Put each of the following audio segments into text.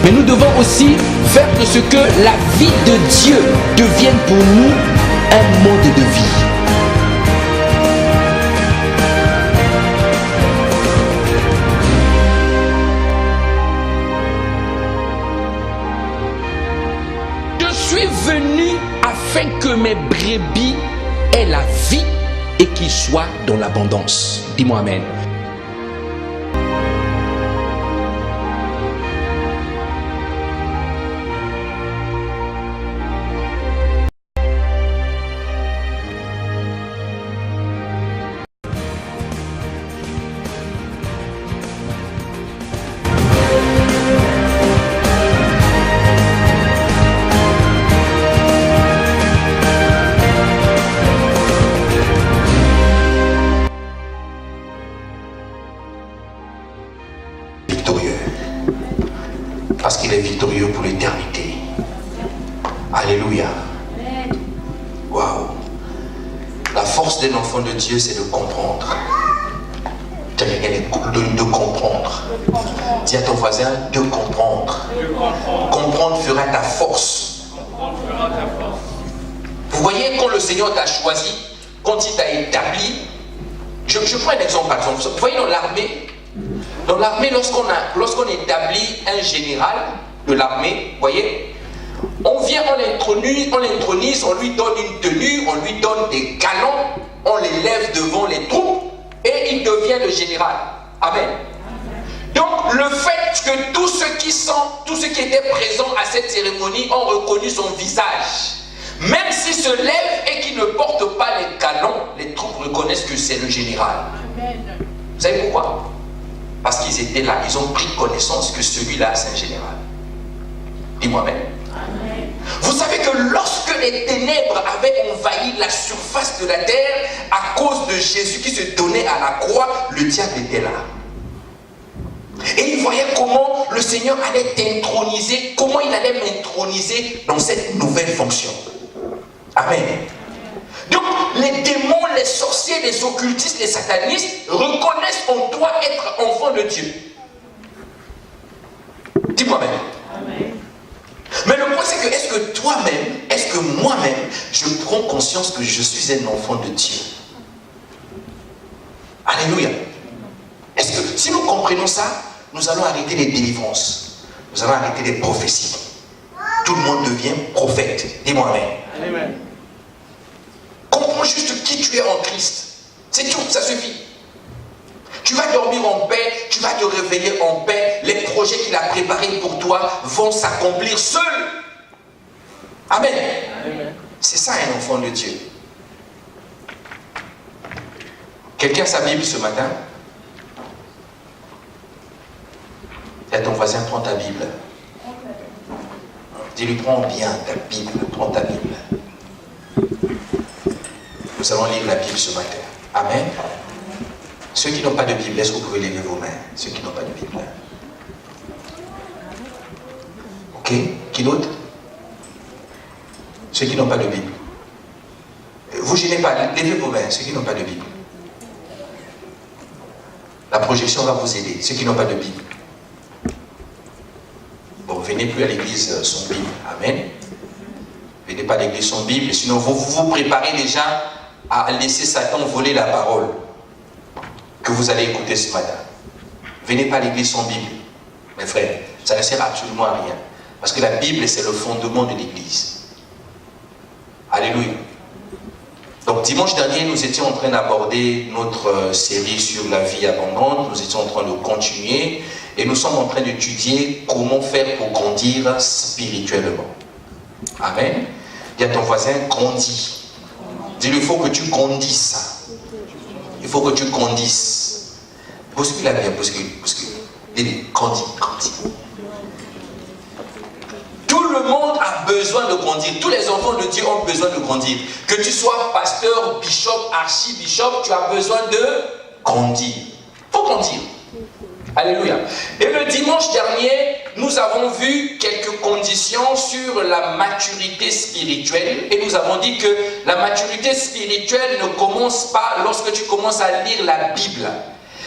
Mais nous devons aussi faire de ce que la vie de Dieu devienne pour nous un mode de vie. Je suis venu afin que mes brebis aient la vie et qu'ils soient dans l'abondance. Dis-moi amen. Parce qu'il est victorieux pour l'éternité. Alléluia. Waouh. La force d'un enfant de Dieu, c'est de comprendre. De comprendre. Dis à ton voisin, de comprendre. Comprendre fera ta force. Vous voyez, quand le Seigneur t'a choisi, quand il t'a établi, je prends un exemple par exemple. Vous voyez, dans l'armée, lorsqu'on établit un général de l'armée, voyez, on vient, on l'intronise, on lui donne une tenue, on lui donne des canons, on l'élève devant les troupes et il devient le général. Amen. Donc le fait que tous ceux qui étaient présents à cette cérémonie ont reconnu son visage, même s'il se lève et qu'il ne porte pas les canons, les troupes reconnaissent que c'est le général. Amen. Vous savez pourquoi? Parce qu'ils étaient là, ils ont pris connaissance que celui-là, c'est un général. Dis-moi amen. Amen. Vous savez que lorsque les ténèbres avaient envahi la surface de la terre, à cause de Jésus qui se donnait à la croix, le diable était là. Et il voyait comment le Seigneur allait t'introniser, comment il allait m'introniser dans cette nouvelle fonction. Amen. Donc, les démons, les sorciers, les occultistes, les satanistes reconnaissent en toi être enfant de Dieu. Dis-moi même. Amen. Mais le point c'est que, est-ce que toi-même, est-ce que moi-même, je prends conscience que je suis un enfant de Dieu? Alléluia. Est-ce que, si nous comprenons ça, nous allons arrêter les délivrances. Nous allons arrêter les prophéties. Tout le monde devient prophète. Dis-moi amen. Amen. Comprends juste qui tu es en Christ. C'est tout, ça suffit. Tu vas dormir en paix, tu vas te réveiller en paix. Les projets qu'il a préparés pour toi vont s'accomplir seuls. Amen. Amen. C'est ça un enfant de Dieu. Quelqu'un a sa Bible ce matin? Et à ton voisin, prends ta Bible. Dis-lui, prends bien ta Bible, prends ta Bible. Nous allons lire la Bible ce matin. Amen. Ceux qui n'ont pas de Bible, est-ce que vous pouvez lever vos mains? Ceux qui n'ont pas de Bible. Ok. Qui d'autre? Ceux qui n'ont pas de Bible. Vous gênez pas, levez vos mains, ceux qui n'ont pas de Bible. La projection va vous aider, ceux qui n'ont pas de Bible. Bon, venez plus à l'église sans Bible. Amen. Venez pas à l'église sans Bible, sinon vous vous préparez déjà à laisser Satan voler la parole que vous allez écouter ce matin. Venez pas à l'église sans Bible, mes frères, ça ne sert absolument à rien. Parce que la Bible, c'est le fondement de l'église. Alléluia. Donc dimanche dernier, nous étions en train d'aborder notre série sur la vie abondante. Nous étions en train de continuer et nous sommes en train d'étudier comment faire pour grandir spirituellement. Amen. Dis à ton voisin, grandis. Dis-lui, il faut que tu grandisses. Il faut que tu grandisses. Bouscule-la bien, bouscule. Dis-lui, grandis. Tout le monde a besoin de grandir. Tous les enfants de Dieu ont besoin de grandir. Que tu sois pasteur, bishop, archibishop, tu as besoin de grandir. Il faut grandir. Alléluia. Et le dimanche dernier, nous avons vu quelques conditions sur la maturité spirituelle. Et nous avons dit que la maturité spirituelle ne commence pas lorsque tu commences à lire la Bible.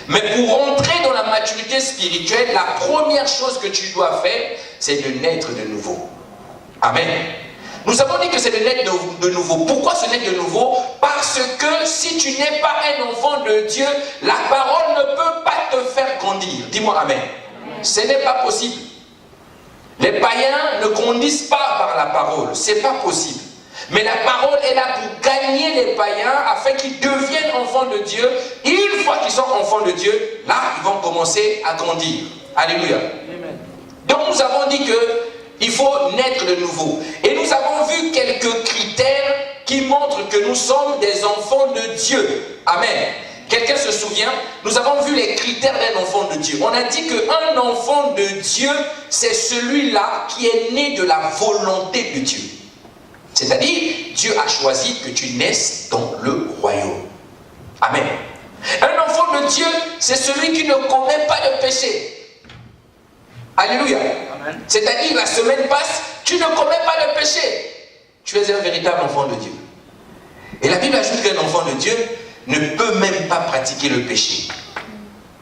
Mais pour entrer dans la maturité spirituelle, la première chose que tu dois faire, c'est de naître de nouveau. Amen. Nous avons dit que c'est de naître de nouveau. Pourquoi se naître de nouveau? Parce que si tu n'es pas un enfant de Dieu, la parole ne peut pas te faire grandir. Dis-moi amen. Ce n'est pas possible. Les païens ne grandissent pas par la parole. Ce n'est pas possible. Mais la parole est là pour gagner les païens afin qu'ils deviennent enfants de Dieu. Et une fois qu'ils sont enfants de Dieu, là, ils vont commencer à grandir. Alléluia. Amen. Donc nous avons dit qu'il faut naître de nouveau. Et nous avons vu quelques critères qui montrent que nous sommes des enfants de Dieu. Amen. Quelqu'un se souvient? Nous avons vu les critères d'un enfant de Dieu. On a dit qu'un enfant de Dieu, c'est celui-là qui est né de la volonté de Dieu. C'est-à-dire, Dieu a choisi que tu naisses dans le royaume. Amen. Un enfant de Dieu, c'est celui qui ne commet pas de péché. Alléluia. C'est-à-dire, la semaine passe, tu ne commets pas de péché. Tu es un véritable enfant de Dieu. Et la Bible ajoute qu'un enfant de Dieu ne peut même pas pratiquer le péché.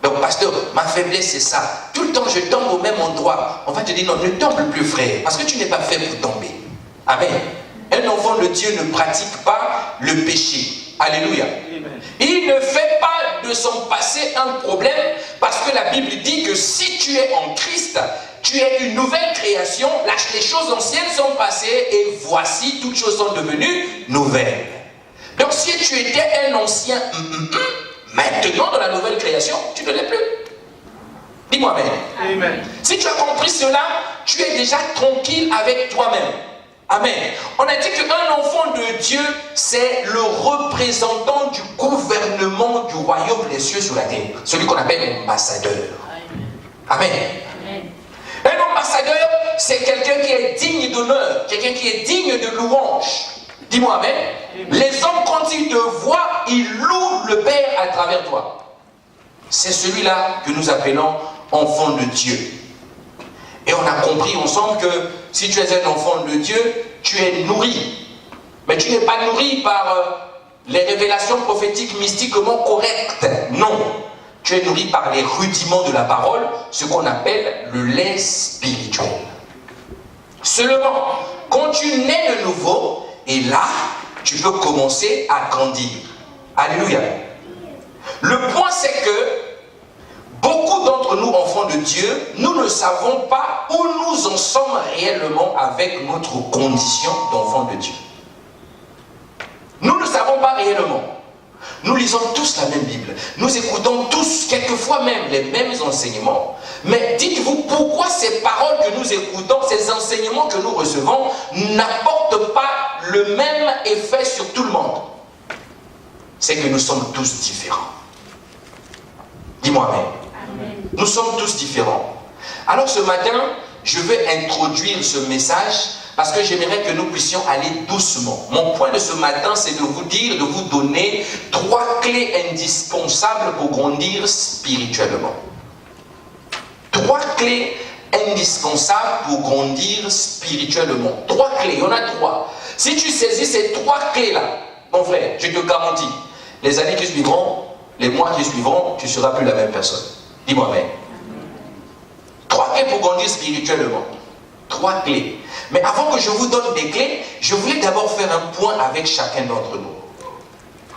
Donc, pasteur, ma faiblesse, c'est ça. Tout le temps, je tombe au même endroit. On va te dire, non, ne tombe plus, frère, parce que tu n'es pas fait pour tomber. Amen. Un enfant de Dieu ne pratique pas le péché. Alléluia. Amen. Il ne fait pas de son passé un problème, parce que la Bible dit que si tu es en Christ, tu es une nouvelle création, les choses anciennes sont passées et voici, toutes choses sont devenues nouvelles. Donc si tu étais un ancien, maintenant dans la nouvelle création, tu ne l'es plus. Dis-moi amen. Amen. Si tu as compris cela, tu es déjà tranquille avec toi-même. Amen. On a dit qu'un enfant de Dieu, c'est le représentant du gouvernement du royaume des cieux sur la terre. Celui qu'on appelle ambassadeur. Amen. Amen. Un ambassadeur, c'est quelqu'un qui est digne d'honneur, quelqu'un qui est digne de louange. Dis-moi amen. Amen. Les hommes, quand ils te voient, ils louent le Père à travers toi. C'est celui-là que nous appelons enfant de Dieu. Et on a compris ensemble que si tu es un enfant de Dieu, tu es nourri. Mais tu n'es pas nourri par les révélations prophétiques mystiquement correctes. Non. Tu es nourri par les rudiments de la parole, ce qu'on appelle le lait spirituel. Seulement, quand tu nais de nouveau, et là, tu peux commencer à grandir. Alléluia. Le point, c'est que beaucoup d'entre nous, enfants de Dieu, nous ne savons pas où nous en sommes réellement avec notre condition d'enfant de Dieu. Nous ne savons pas réellement. Nous lisons tous la même Bible. Nous écoutons tous, quelquefois même, les mêmes enseignements. Mais dites-vous, pourquoi ces paroles que nous écoutons, ces enseignements que nous recevons, n'apportent pas le même effet sur tout le monde? C'est que nous sommes tous différents. Dis-moi amen. Amen. Nous sommes tous différents. Alors ce matin, je vais introduire ce message parce que j'aimerais que nous puissions aller doucement. Mon point de ce matin, c'est de vous dire, de vous donner 3 clés indispensables pour grandir spirituellement. 3 clés indispensables pour grandir spirituellement. 3 clés, il y en a 3. Si tu saisis ces 3 clés-là, mon frère, je te garantis, les années qui suivront, les mois qui suivront, tu ne seras plus la même personne. Dis-moi amen. 3 clés pour grandir spirituellement. 3 clés. Mais avant que je vous donne des clés, je voulais d'abord faire un point avec chacun d'entre nous.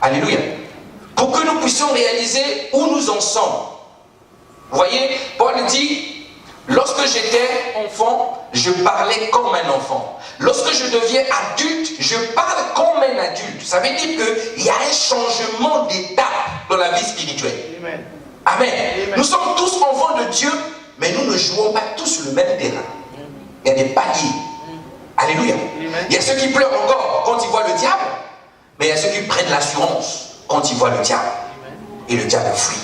Alléluia. Pour que nous puissions réaliser où nous en sommes. Vous voyez, Paul dit, lorsque j'étais enfant, je parlais comme un enfant. Lorsque je deviens adulte, je parle comme un adulte. Ça veut dire qu'il y a un changement d'étape dans la vie spirituelle. Amen. Amen. Amen. Nous sommes tous enfants de Dieu, mais nous ne jouons pas tous le même terrain. Il y a des paliers. Alléluia. Amen. Il y a ceux qui pleurent encore quand ils voient le diable, mais il y a ceux qui prennent l'assurance quand ils voient le diable. Amen. Et le diable fuit.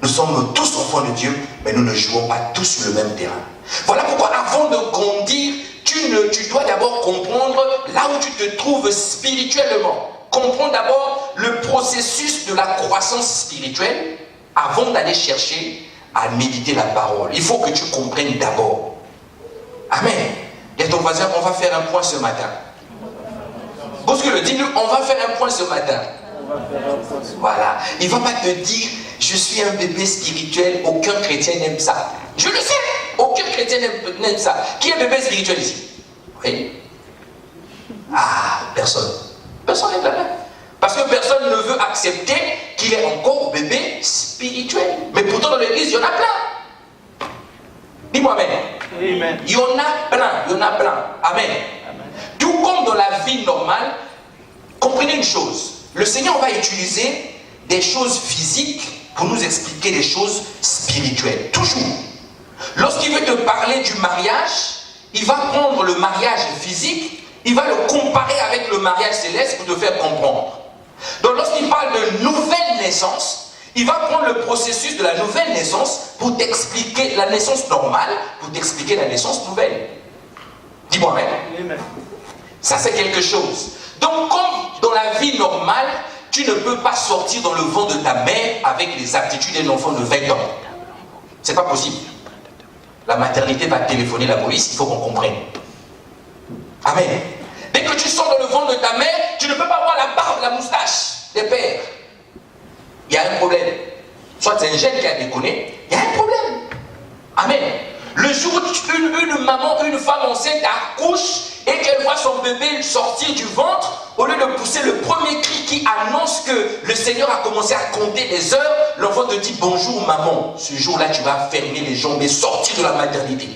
Nous sommes tous enfants de Dieu, mais nous ne jouons pas tous le même terrain. Voilà pourquoi avant de grandir, tu dois d'abord comprendre là où tu te trouves spirituellement. Comprends d'abord le processus de la croissance spirituelle avant d'aller chercher à méditer la parole. Il faut que tu comprennes d'abord. Amen. Dis à ton voisin, on va faire un point ce matin. Bouscule, dis-lui, on va faire un point ce matin. Voilà. Il ne va pas te dire, je suis un bébé spirituel, aucun chrétien n'aime ça. Je le sais. Aucun chrétien n'aime ça. Qui est bébé spirituel ici? Oui. Ah, personne. Personne n'est là. Parce que personne ne veut accepter qu'il est encore bébé spirituel. Mais pourtant dans l'église, il y en a plein. Dis-moi amen. Amen. Il y en a plein, il y en a plein. Amen. Amen. Tout comme dans la vie normale, comprenez une chose. Le Seigneur va utiliser des choses physiques pour nous expliquer des choses spirituelles. Toujours. Lorsqu'il veut te parler du mariage, il va prendre le mariage physique, il va le comparer avec le mariage céleste pour te faire comprendre. Donc lorsqu'il parle de nouvelle naissance, il va prendre le processus de la nouvelle naissance pour t'expliquer la naissance normale, pour t'expliquer la naissance nouvelle. Dis-moi amen. Amen. Ça c'est quelque chose. Donc comme dans la vie normale, tu ne peux pas sortir dans le ventre de ta mère avec les aptitudes d'un enfant de 20 ans. C'est pas possible. La maternité va téléphoner la police, il faut qu'on comprenne. Amen. Dès que tu sors dans le ventre de ta mère, tu ne peux pas avoir la barbe, la moustache des pères. Il y a un problème. Soit c'est un gène qui a déconné, il y a un problème. Amen. Le jour où une maman, une femme enceinte accouche et qu'elle voit son bébé sortir du ventre, au lieu de pousser le premier cri qui annonce que le Seigneur a commencé à compter les heures, l'enfant te dit bonjour maman. Ce jour-là, tu vas fermer les jambes et sortir de la maternité.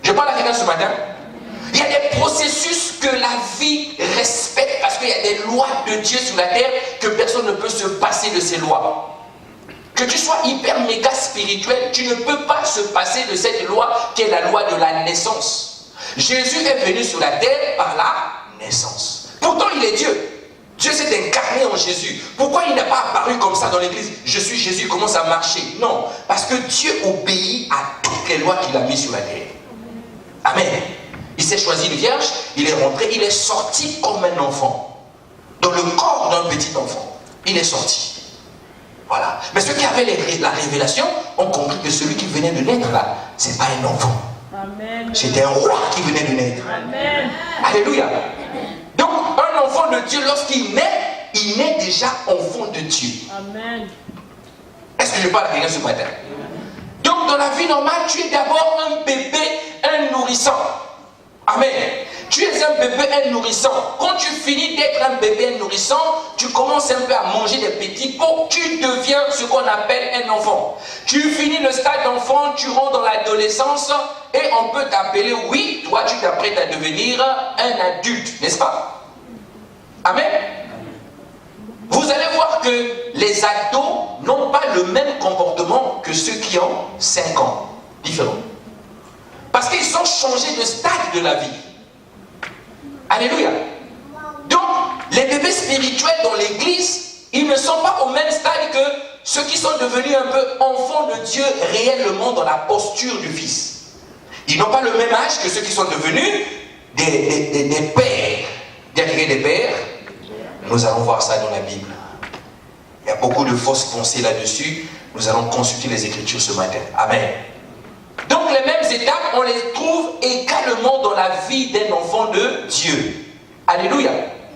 Je parle à quelqu'un ce matin. Il y a des processus que la vie respecte parce qu'il y a des lois de Dieu sur la terre que personne ne peut se passer de ces lois. Que tu sois hyper méga spirituel, tu ne peux pas se passer de cette loi qui est la loi de la naissance. Jésus est venu sur la terre par la naissance. Pourtant il est Dieu. Dieu s'est incarné en Jésus. Pourquoi il n'a pas apparu comme ça dans l'église? Je suis Jésus, commence à marcher. Non, parce que Dieu obéit à toutes les lois qu'il a mises sur la terre. Amen. Il s'est choisi une vierge, il est rentré, il est sorti comme un enfant. Dans le corps d'un petit enfant. Il est sorti. Voilà. Mais ceux qui avaient la révélation ont compris que celui qui venait de naître là, ce n'est pas un enfant. C'était un roi qui venait de naître. Amen. Alléluia. Donc un enfant de Dieu, lorsqu'il naît, il naît déjà enfant de Dieu. Amen. Est-ce que je parle à quelqu'un ce matin? Donc dans la vie normale, tu es d'abord un bébé, un nourrisson. Amen. Tu es un bébé, un nourrisson. Quand tu finis d'être un bébé, un nourrisson, tu commences un peu à manger des petits pots, tu deviens ce qu'on appelle un enfant. Tu finis le stade d'enfant, tu rentres dans l'adolescence et on peut t'appeler, oui, toi tu t'apprêtes à devenir un adulte, n'est-ce pas? Amen. Vous allez voir que les ados n'ont pas le même comportement que ceux qui ont 5 ans. Différent. Parce qu'ils ont changé de stade de la vie. Alléluia. Donc, les bébés spirituels dans l'église, ils ne sont pas au même stade que ceux qui sont devenus un peu enfants de Dieu réellement dans la posture du Fils. Ils n'ont pas le même âge que ceux qui sont devenus des pères. Derrière des pères, nous allons voir ça dans la Bible. Il y a beaucoup de fausses pensées là-dessus. Nous allons consulter les Écritures ce matin. Amen. Donc les mêmes étapes, on les trouve également dans la vie d'un enfant de Dieu. Alléluia.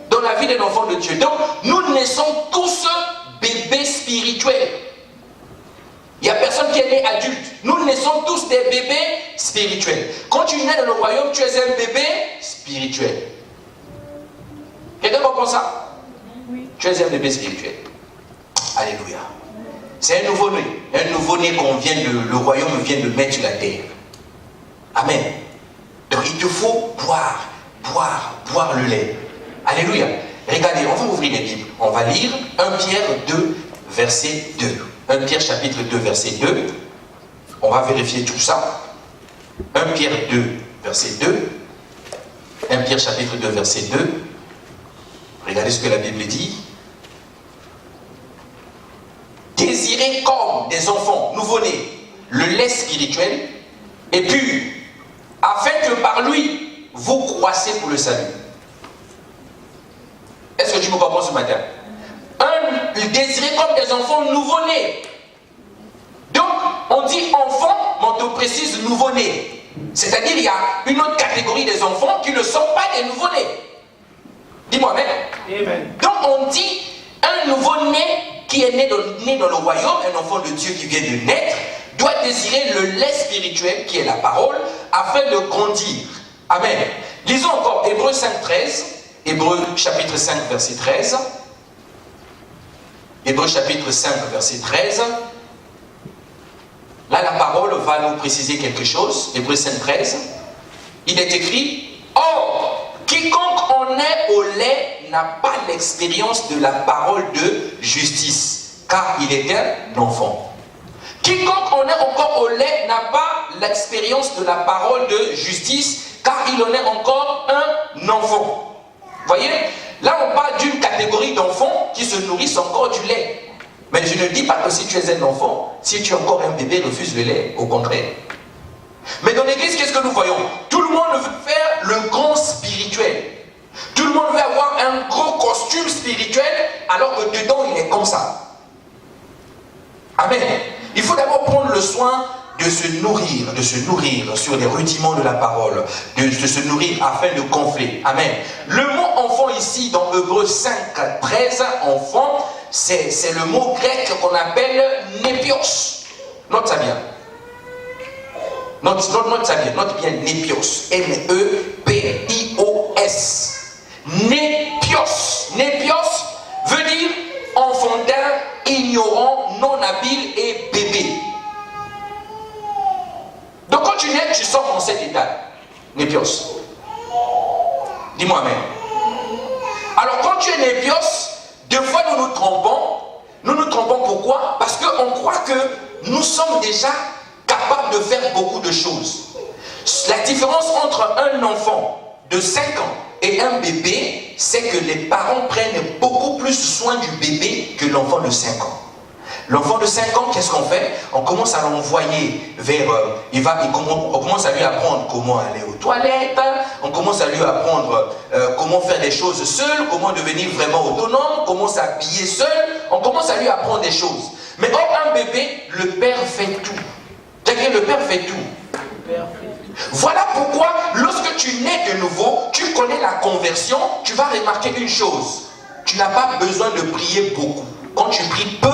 Dans la vie d'un enfant de Dieu. Donc nous naissons tous bébés spirituels. Il n'y a personne qui est né adulte. Nous naissons tous des bébés spirituels. Quand tu nais dans le royaume, tu es un bébé spirituel. Quelqu'un comprend ça? Oui. Tu es un bébé spirituel. Alléluia. C'est un nouveau-né. Un nouveau-né qu'on vient de, le royaume vient de mettre sur la terre. Amen. Donc il te faut boire le lait. Alléluia. Regardez, on va ouvrir les Bibles. On va lire 1 Pierre 2, verset 2. 1 Pierre chapitre 2, verset 2. On va vérifier tout ça. 1 Pierre 2, verset 2. 1 Pierre chapitre 2, verset 2. Regardez ce que la Bible dit. Désirez comme des enfants nouveau-nés le lait spirituel et pur, afin que par lui vous croissez pour le salut. Est-ce que tu me comprends ce matin? Désirez comme des enfants nouveau-nés. Donc on dit enfant, mais on te précise nouveau-né. C'est-à-dire il y a une autre catégorie des enfants qui ne sont pas des nouveau-nés. Dis-moi amen. Amen. Donc on dit un nouveau-né qui est né dans le royaume, un enfant de Dieu qui vient de naître, doit désirer le lait spirituel qui est la parole afin de grandir. Amen. Lisons encore Hébreux 5, 13. Hébreux chapitre 5, verset 13. Hébreux chapitre 5, verset 13. Là, la parole va nous préciser quelque chose. Hébreux 5, 13. Il est écrit, « Or, quiconque en est au lait n'a pas l'expérience de la parole de justice, car il est un enfant. » Quiconque en est encore au lait n'a pas l'expérience de la parole de justice, car il en est encore un enfant. Voyez, là on parle d'une catégorie d'enfants qui se nourrissent encore du lait. Mais je ne dis pas que si tu es un enfant, si tu es encore un bébé, refuse le lait, au contraire. Mais dans l'église, qu'est-ce que nous voyons? Tout le monde veut faire le grand spirituel. Tout le monde veut avoir un gros costume spirituel, alors que dedans il est comme ça. Amen. Il faut d'abord prendre le soin de se nourrir sur les rudiments de la parole, de se nourrir afin de gonfler. Amen. Le mot enfant ici, dans Hébreux 5, 13, enfant, c'est le mot grec qu'on appelle népios. Note ça bien. Note ça bien. Note bien népios. N-E-P-I-O-S. Népios. Népios veut dire enfantin, ignorant, non habile et bébé. Donc quand tu nais, tu sors dans cet état. Népios. Dis-moi amen. Alors quand tu es népios, deux fois nous nous trompons. Nous nous trompons pourquoi? Parce qu'on croit que nous sommes déjà capables de faire beaucoup de choses. La différence entre un enfant de 5 ans et un bébé, c'est que les parents prennent beaucoup plus soin du bébé que l'enfant de 5 ans. L'enfant de 5 ans, qu'est-ce qu'on fait? On commence à l'envoyer vers... on commence à lui apprendre comment aller aux toilettes, on commence à lui apprendre comment faire des choses seul, comment devenir vraiment autonome, comment s'habiller seul, on commence à lui apprendre des choses. Mais or, un bébé, le père fait tout. C'est-à-dire le père fait tout. Voilà pourquoi, lorsque tu nais de nouveau, tu connais la conversion, tu vas remarquer une chose. Tu n'as pas besoin de prier beaucoup. Quand tu pries peu,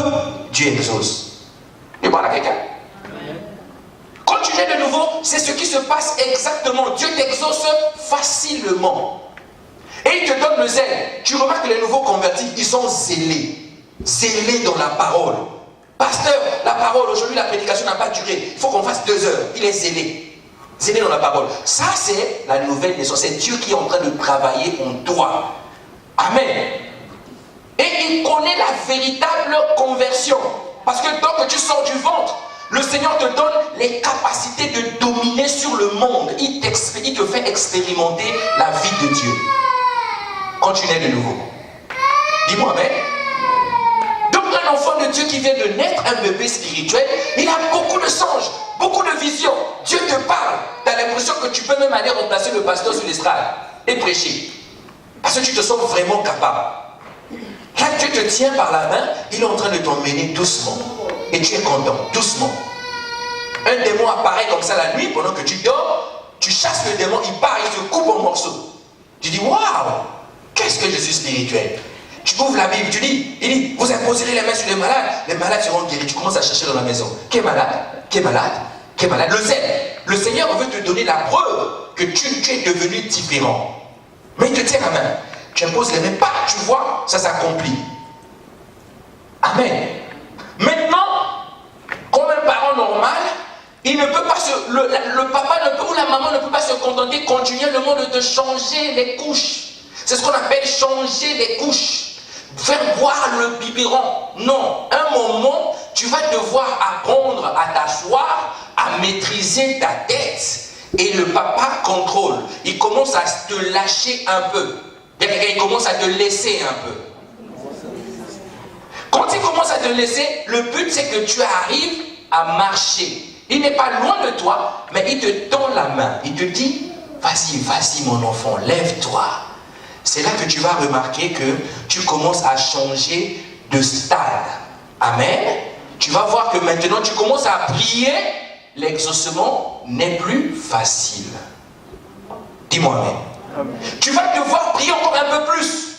Dieu exauce. Et voilà quelqu'un. Quand tu nais de nouveau, c'est ce qui se passe exactement. Dieu t'exauce facilement. Et il te donne le zèle. Tu remarques que les nouveaux convertis, ils sont zélés. Zélés dans la parole. Pasteur, la parole, aujourd'hui la prédication n'a pas duré. Il faut qu'on fasse 2 heures. Il est zélé. Zélé dans la parole. Ça, c'est la nouvelle naissance. C'est Dieu qui est en train de travailler en toi. Amen. Et il connaît la véritable conversion. Parce que tant que tu sors du ventre, le Seigneur te donne les capacités de dominer sur le monde. Il te fait expérimenter la vie de Dieu. Quand tu nais de nouveau. Dis-moi amen. Donc un enfant de Dieu qui vient de naître, un bébé spirituel, il a beaucoup de songes, beaucoup de visions. Dieu te parle. Tu as l'impression que tu peux même aller remplacer le pasteur sur l'estrade et prêcher. Parce que tu te sens vraiment capable. Là, Dieu te tient par la main, il est en train de t'emmener doucement. Et tu es content, doucement. Un démon apparaît comme ça la nuit, pendant que tu dors, tu chasses le démon, il part, il se coupe en morceaux. Tu dis, waouh, qu'est-ce que je suis spirituel. Tu ouvres la Bible, tu dis, il dit, vous imposerez les mains sur les malades seront guéris. Tu commences à chercher dans la maison. Qui est malade? Qui est malade? Qui est malade? Le zèle. Le Seigneur veut te donner la preuve que tu es devenu différent. Mais il te tient la main. Tu imposes les mains, tu vois, ça s'accomplit. Amen. Maintenant, comme un parent normal, il ne peut pas le papa ou la maman ne peut pas se contenter continuellement de te changer les couches. C'est ce qu'on appelle changer les couches. Faire boire le biberon. Non, un moment, tu vas devoir apprendre à t'asseoir, à maîtriser ta tête. Et le papa contrôle. Il commence à te lâcher un peu. Il commence à te laisser un peu. Quand il commence à te laisser, le but c'est que tu arrives à marcher. Il n'est pas loin de toi, mais il te tend la main. Il te dit, vas-y mon enfant, lève-toi. C'est là que tu vas remarquer que tu commences à changer de stade. Amen. Tu vas voir que maintenant tu commences à prier, l'exaucement n'est plus facile. Dis-moi amen. Amen. Tu vas devoir prier encore un peu plus.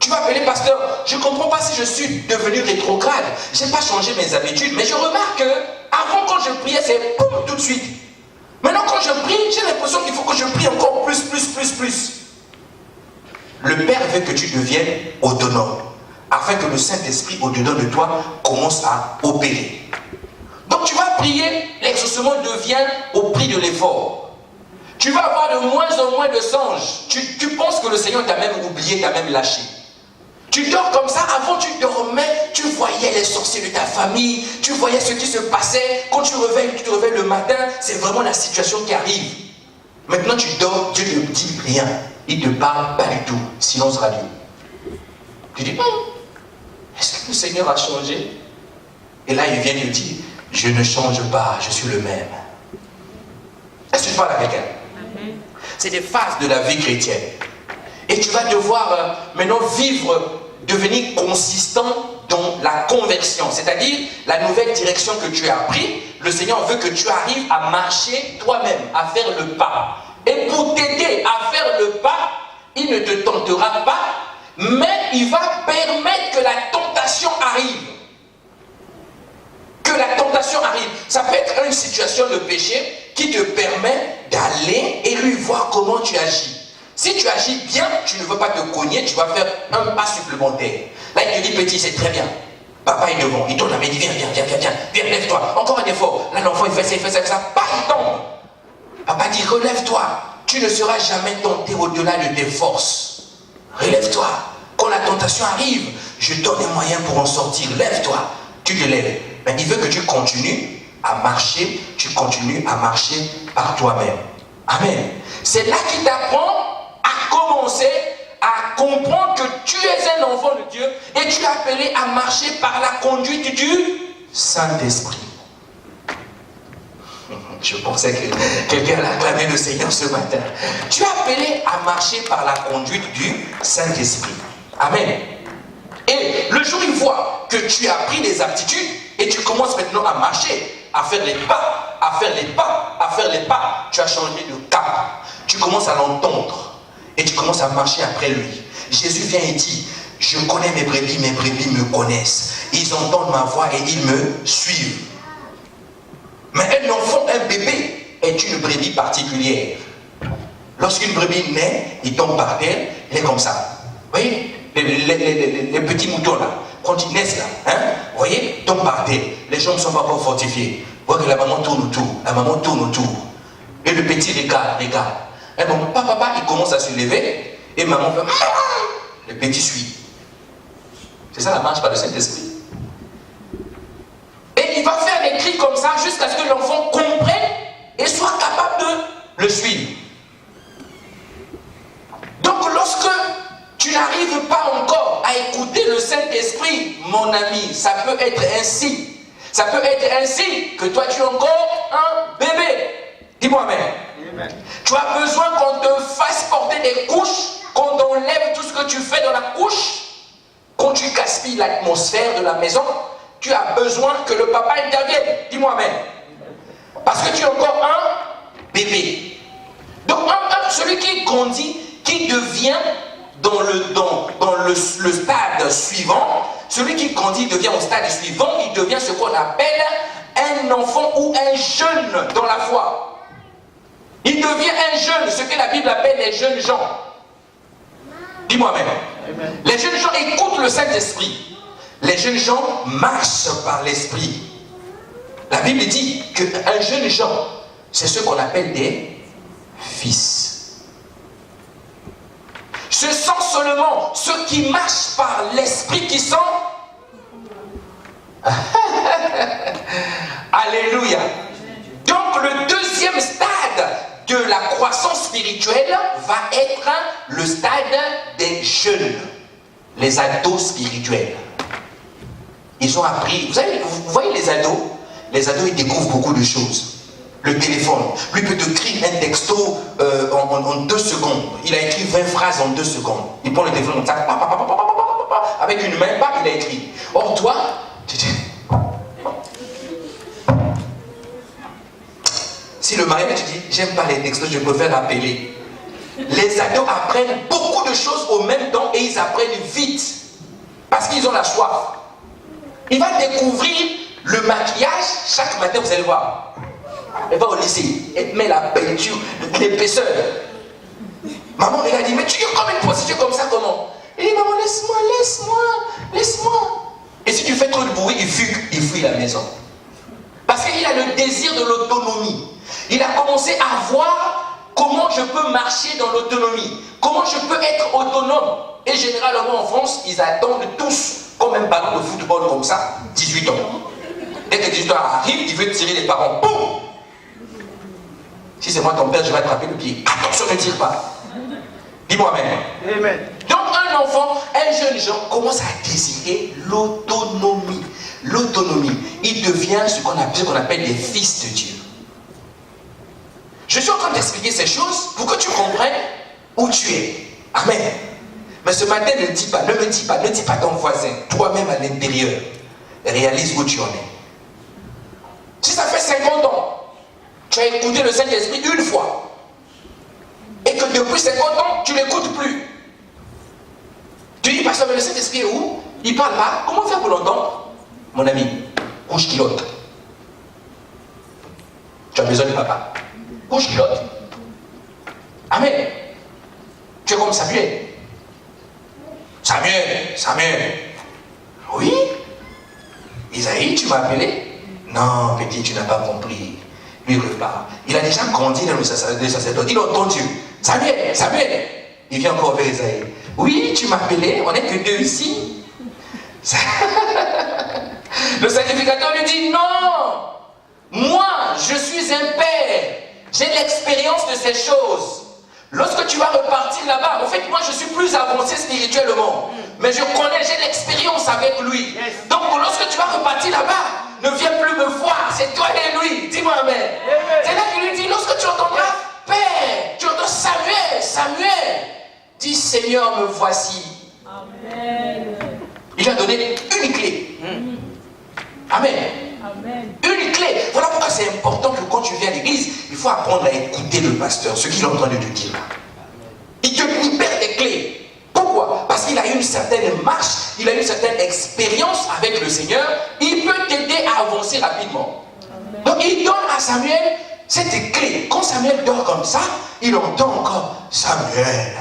Tu vas appeler pasteur, je ne comprends pas si je suis devenu rétrograde. Je n'ai pas changé mes habitudes, mais je remarque que avant quand je priais, c'est boum tout de suite. Maintenant quand je prie, j'ai l'impression qu'il faut que je prie encore plus. Le Père veut que tu deviennes autonome, afin que le Saint-Esprit au-dedans de toi commence à opérer. Donc tu vas prier, l'exaucement devient au prix de l'effort. Tu vas avoir de moins en moins de songes. Tu penses que le Seigneur t'a même oublié, t'a même lâché. Tu dors comme ça, avant tu dormais, tu voyais les sorciers de ta famille, tu voyais ce qui se passait. Quand tu te réveilles le matin, c'est vraiment la situation qui arrive. Maintenant tu dors, Dieu ne dit rien. Il ne te parle pas du tout, silence radio. Tu dis, est-ce que le Seigneur a changé? Et là il vient te dire, je ne change pas, je suis le même. Est-ce que tu parles à quelqu'un? C'est des phases de la vie chrétienne. Et tu vas devoir maintenant devenir consistant dans la conversion, c'est-à-dire la nouvelle direction que tu as prise. Le Seigneur veut que tu arrives à marcher toi-même, à faire le pas. Et pour t'aider à faire le pas, il ne te tentera pas, mais il va permettre que la tentation arrive. Que la tentation arrive. Ça peut être une situation de péché qui te permet d'aller et lui voir comment tu agis. Si tu agis bien, tu ne veux pas te cogner, tu vas faire un pas supplémentaire. Là, il te dit, petit, c'est très bien. Papa est devant, il tourne la main, il dit, viens, lève-toi. Encore un effort. Là, l'enfant, il fait ça, pas, il tombe. Papa dit, relève-toi. Tu ne seras jamais tenté au-delà de tes forces. Relève-toi. Quand la tentation arrive, je donne les moyens pour en sortir. Lève-toi. Tu te lèves. Mais il veut que tu continues à marcher, par toi-même. Amen. C'est là qu'il t'apprend à commencer à comprendre que tu es un enfant de Dieu et tu es appelé à marcher par la conduite du Saint-Esprit. Je pensais que quelqu'un a acclamé le Seigneur ce matin. Tu es appelé à marcher par la conduite du Saint-Esprit. Amen. Et le jour où il voit que tu as pris des aptitudes et tu commences maintenant à marcher, à faire les pas, tu as changé de cap. Tu commences à l'entendre et tu commences à marcher après lui. Jésus vient et dit, je connais mes brebis me connaissent. Ils entendent ma voix et ils me suivent. Mais un enfant, un bébé, est une brebis particulière. Lorsqu'une brebis naît, il tombe par terre, il est comme ça. Vous voyez, les petits moutons là, quand ils naissent là, vous voyez, tombent par terre. Les jambes ne sont pas encore fortifiées. Vous voyez que la maman tourne autour. Et le petit regarde. Et bon, papa, il commence à se lever, et maman fait, le petit suit. C'est ça la marche par le Saint-Esprit. Et il va faire des cris comme ça jusqu'à ce que l'enfant comprenne et soit capable de le suivre. Donc lorsque tu n'arrives pas encore à écouter le Saint-Esprit, mon ami, ça peut être ainsi. Ça peut être ainsi que toi tu es encore un bébé. Dis-moi amen. Tu as besoin qu'on te fasse porter des couches, qu'on t'enlève tout ce que tu fais dans la couche. Quand tu gaspilles l'atmosphère de la maison, tu as besoin que le papa intervienne. Dis-moi amen. Parce que tu es encore un bébé. Donc celui qui grandit, qui devient dans le stade suivant, celui qui grandit devient au stade suivant, il devient ce qu'on appelle un enfant ou un jeune dans la foi. Il devient un jeune, ce que la Bible appelle les jeunes gens. Dis-moi amen. Les jeunes gens écoutent le Saint-Esprit. Les jeunes gens marchent par l'Esprit. La Bible dit qu'un jeune gens, c'est ce qu'on appelle des fils. Ce sont seulement ceux qui marchent par l'Esprit qui sont... Alléluia. Donc le deuxième stade de la croissance spirituelle va être le stade des jeunes, les ados spirituels. Ils ont appris, vous voyez les ados, ils découvrent beaucoup de choses. Le téléphone, lui peut écrire un texto en 2 secondes. Il a écrit 20 phrases en 2 secondes. Il prend le téléphone comme ça, avec une main, il a écrit. Or toi, tu dis... Si le mari te dit, j'aime pas les textos, je préfère appeler. Les ados apprennent beaucoup de choses au même temps et ils apprennent vite. Parce qu'ils ont la soif. Il va découvrir Le maquillage, chaque matin, vous allez voir. Elle va au lycée, elle met la peinture, l'épaisseur. Maman, elle a dit, mais tu es comme une prostituée comme ça, comment? Elle dit, maman, laisse-moi. Et si tu fais trop de bruit, il fuit la maison. Parce qu'il a le désir de l'autonomie. Il a commencé à voir comment je peux marcher dans l'autonomie. Comment je peux être autonome. Et généralement en France, ils attendent tous, comme un ballon de football comme ça, 18 ans. Dès que 18 ans arrive, il veut tirer les parents. Boum! Si c'est moi ton père, je vais attraper le pied. Attention, ne tire pas. Dis-moi amen. Amen. Donc un enfant, un jeune gens commence à désirer l'autonomie. L'autonomie. Il devient ce qu'on appelle des fils de Dieu. Je suis en train d'expliquer ces choses pour que tu comprennes où tu es. Amen. Mais ce matin, ne me dis pas ton voisin, toi-même à l'intérieur. Réalise où tu en es. Si ça fait 50 ans, tu as écouté le Saint-Esprit une fois, et que depuis 50 ans, tu ne l'écoutes plus. Tu dis, pasteur, mais le Saint-Esprit est où? Il parle pas. Comment faire pour l'entendre? Mon ami, couche culotte. Tu as besoin de papa. Couche culotte. Amen. Tu es comme Samuel. Samuel. Oui? Isaïe, tu m'as appelé? Non, petit, tu n'as pas compris. Lui repart. Il a déjà grandi dans le sacerdoce. Il a entendu. Samuel. Il vient encore vers Isaïe. Oui, tu m'as appelé. On n'est que deux ici. Le sacrificateur lui dit non. Moi, je suis un père. J'ai l'expérience de ces choses. Lorsque tu vas repartir là-bas, en fait, moi, je suis plus avancé spirituellement. Mais je connais, j'ai l'expérience avec lui. Donc, lorsque tu vas repartir là-bas, ne viens plus me voir, c'est toi et lui. Dis-moi amen. C'est là qu'il lui dit, lorsque tu entendras Père, tu entends Samuel, dis Seigneur, me voici. Amen. Il a donné une clé. Amen. Une clé. Voilà pourquoi c'est important que quand tu viens à l'église, il faut apprendre à écouter le pasteur, ce qu'il est en train de te dire là. Il te libère des clés. Pourquoi? Parce qu'il a une certaine marche, il a une certaine expérience avec le Seigneur, il peut t'aider à avancer rapidement. Amen. Donc il donne à Samuel cette clé. Quand Samuel dort comme ça, il entend encore Samuel.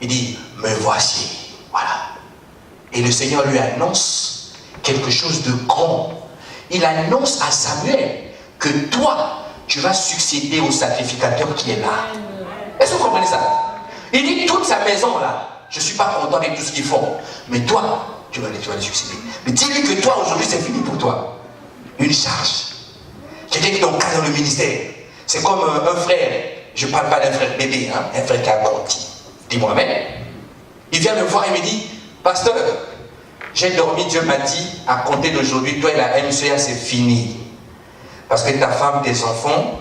Il dit, me voici. Voilà. Et le Seigneur lui annonce quelque chose de grand. Il annonce à Samuel que toi, tu vas succéder au sacrificateur qui est là. Est-ce que vous comprenez ça? Il dit toute sa maison là, je ne suis pas content avec tout ce qu'ils font. Mais toi, tu vas les succéder. Mais dis-lui que toi, aujourd'hui, c'est fini pour toi. Une charge. Quelqu'un qui est dans le ministère. C'est comme un frère. Je ne parle pas d'un frère bébé, hein, un frère qui a grandi. Dis-moi amen. Il vient me voir et me dit, pasteur, j'ai dormi, Dieu m'a dit, à compter d'aujourd'hui, toi et la MCA, c'est fini. Parce que ta femme, tes enfants,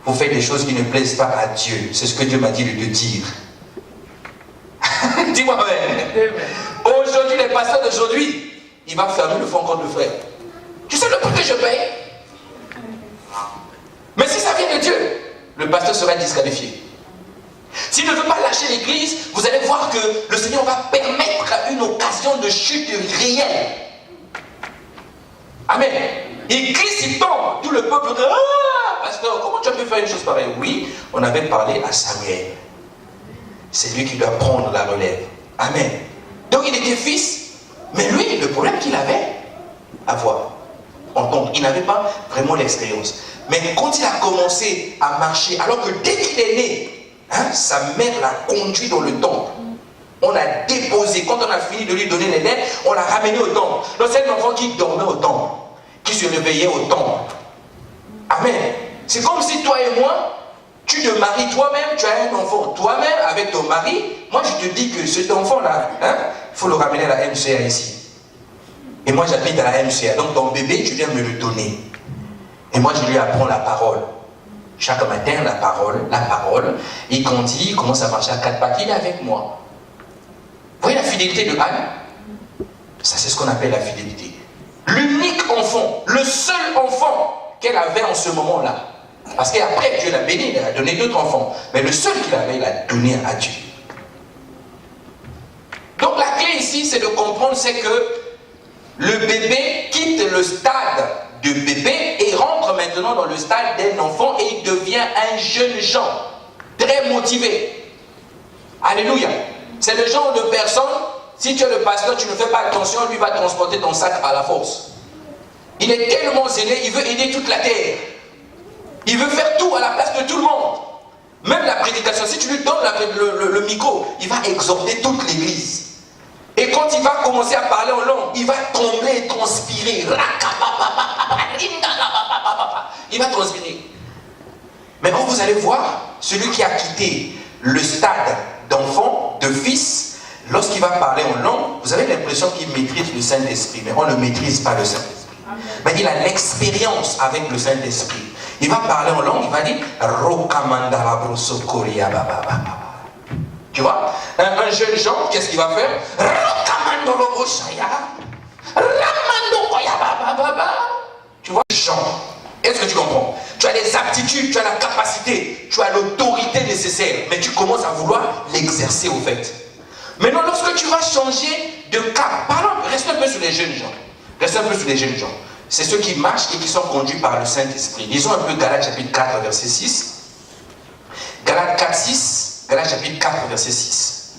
vous faites des choses qui ne plaisent pas à Dieu. C'est ce que Dieu m'a dit de te dire. Dis-moi amen. Aujourd'hui, les pasteurs d'aujourd'hui, il va fermer le fond contre le frère. Tu sais le prix que je paye? Mais si ça vient de Dieu, le pasteur sera disqualifié. S'il ne veut pas lâcher l'église, vous allez voir que le Seigneur va permettre une occasion de chute réelle. Amen. Et Christ, il tombe. Tout le peuple dit, ah, pasteur, comment tu as pu faire une chose pareille? Oui, on avait parlé à Samuel. C'est lui qui doit prendre la relève. Amen. Donc il était fils, mais lui, le problème qu'il avait, à voir, entendre, il n'avait pas vraiment l'expérience. Mais quand il a commencé à marcher, alors que dès qu'il est né, hein, sa mère l'a conduit dans le temple. On l'a déposé. Quand on a fini de lui donner les lettres, on l'a ramené au temple. Donc c'est un enfant qui dormait au temple, qui se réveillait au temple. Amen. C'est comme si toi et moi, tu te maries toi-même, tu as un enfant toi-même avec ton mari. Moi je te dis que cet enfant-là, hein, il faut le ramener à la MCA ici. Et moi j'habite à la MCA. Donc ton bébé, tu viens me le donner. Et moi je lui apprends la parole. Chaque matin, la parole. Et quand il commence à marcher à quatre pattes, il est avec moi. Vous voyez la fidélité de Anne? Ça, c'est ce qu'on appelle la fidélité. L'unique enfant, le seul enfant qu'elle avait en ce moment-là. Parce qu'après, Dieu l'a béni, il a donné d'autres enfants. Mais le seul qu'il avait, il a donné à Dieu. Donc la clé ici, c'est de comprendre, c'est que le bébé qui quitte le stade de bébé et rentre maintenant dans le stade d'un enfant et il devient un jeune gens, très motivé. Alléluia. C'est le genre de personne, si tu es le pasteur, tu ne fais pas attention, lui va transporter ton sac par la force. Il est tellement zélé, il veut aider toute la terre. Il veut faire tout à la place de tout le monde. Même la prédication, si tu lui donnes le micro, il va exhorter toute l'église. Et quand il va commencer à parler en langue, il va trembler et transpirer. Il va transpirer. Mais quand vous allez voir, celui qui a quitté le stade d'enfant, de fils, lorsqu'il va parler en langue, vous avez l'impression qu'il maîtrise le Saint-Esprit, mais on ne maîtrise pas le Saint-Esprit. Mais il a l'expérience avec le Saint-Esprit. Il va parler en langue, il va dire tu vois, un jeune Jean, qu'est-ce qu'il va faire? Tu vois, Jean, est-ce que tu comprends? Tu as les aptitudes, tu as la capacité, tu as l'autorité nécessaire, mais tu commences à vouloir l'exercer au fait. Maintenant, lorsque tu vas changer de cap, parlons, reste un peu sur les jeunes gens. Reste un peu sur les jeunes gens. C'est ceux qui marchent et qui sont conduits par le Saint-Esprit. Lisons un peu Galates chapitre 4, verset 6. Galates 4, 6. Galates chapitre 4, verset 6.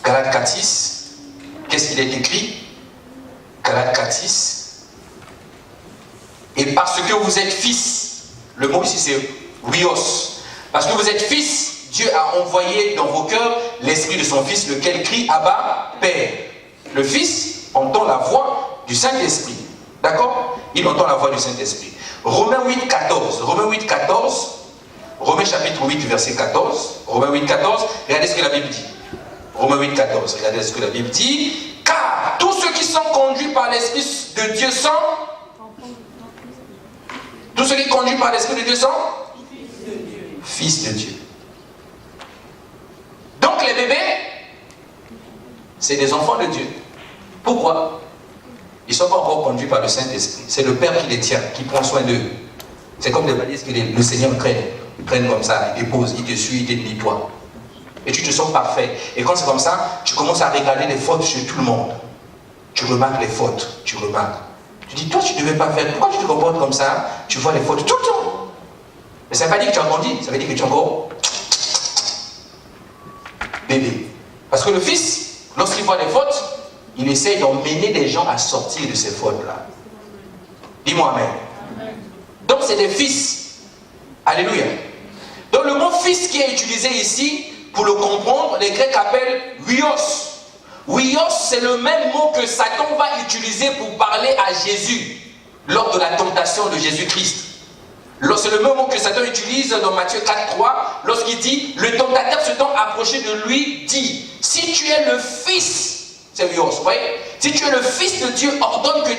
Galates 4, 6. Qu'est-ce qu'il est écrit? Galates 4, 6. Et parce que vous êtes fils, le mot ici c'est huios. Parce que vous êtes fils, Dieu a envoyé dans vos cœurs l'esprit de son fils, lequel crie Abba, Père. Le fils entend la voix du Saint-Esprit. D'accord? Il entend la voix du Saint-Esprit. Romains 8, 14. Romains 8, 14. Romains chapitre 8, verset 14. Romains 8, 14. Regardez ce que la Bible dit. Romains 8, 14. Regardez ce que la Bible dit. Car tous ceux qui sont conduits par l'Esprit de Dieu sont... Tous ceux qui sont conduits par l'Esprit de Dieu sont... Fils de Dieu. Donc les bébés, c'est des enfants de Dieu. Pourquoi? Ils ne sont pas encore conduits par le Saint-Esprit. C'est le Père qui les tient, qui prend soin d'eux. C'est comme des valises que le Seigneur prenne comme ça, il dépose, il te suit, il te nettoie. Et tu te sens parfait. Et quand c'est comme ça, tu commences à regarder les fautes chez tout le monde. Tu remarques les fautes, tu remarques. Tu dis, toi tu ne devais pas faire, pourquoi tu te comportes comme ça? Tu vois les fautes tout le temps. Mais ça ne veut pas dire que tu as grandi, ça veut dire que tu es encore bébé. Parce que le fils, lorsqu'il voit les fautes, il essaye d'emmener les gens à sortir de ces fautes-là. Dis-moi amen. Donc c'est des fils. Alléluia. Donc le mot fils qui est utilisé ici, pour le comprendre, les Grecs appellent huios. Huios, c'est le même mot que Satan va utiliser pour parler à Jésus lors de la tentation de Jésus-Christ. C'est le même mot que Satan utilise dans Matthieu 4, 3, lorsqu'il dit, le tentateur s'étant approché de lui, dit, si tu es le fils, c'est huios, vous voyez? Si tu es le fils de Dieu, ordonne que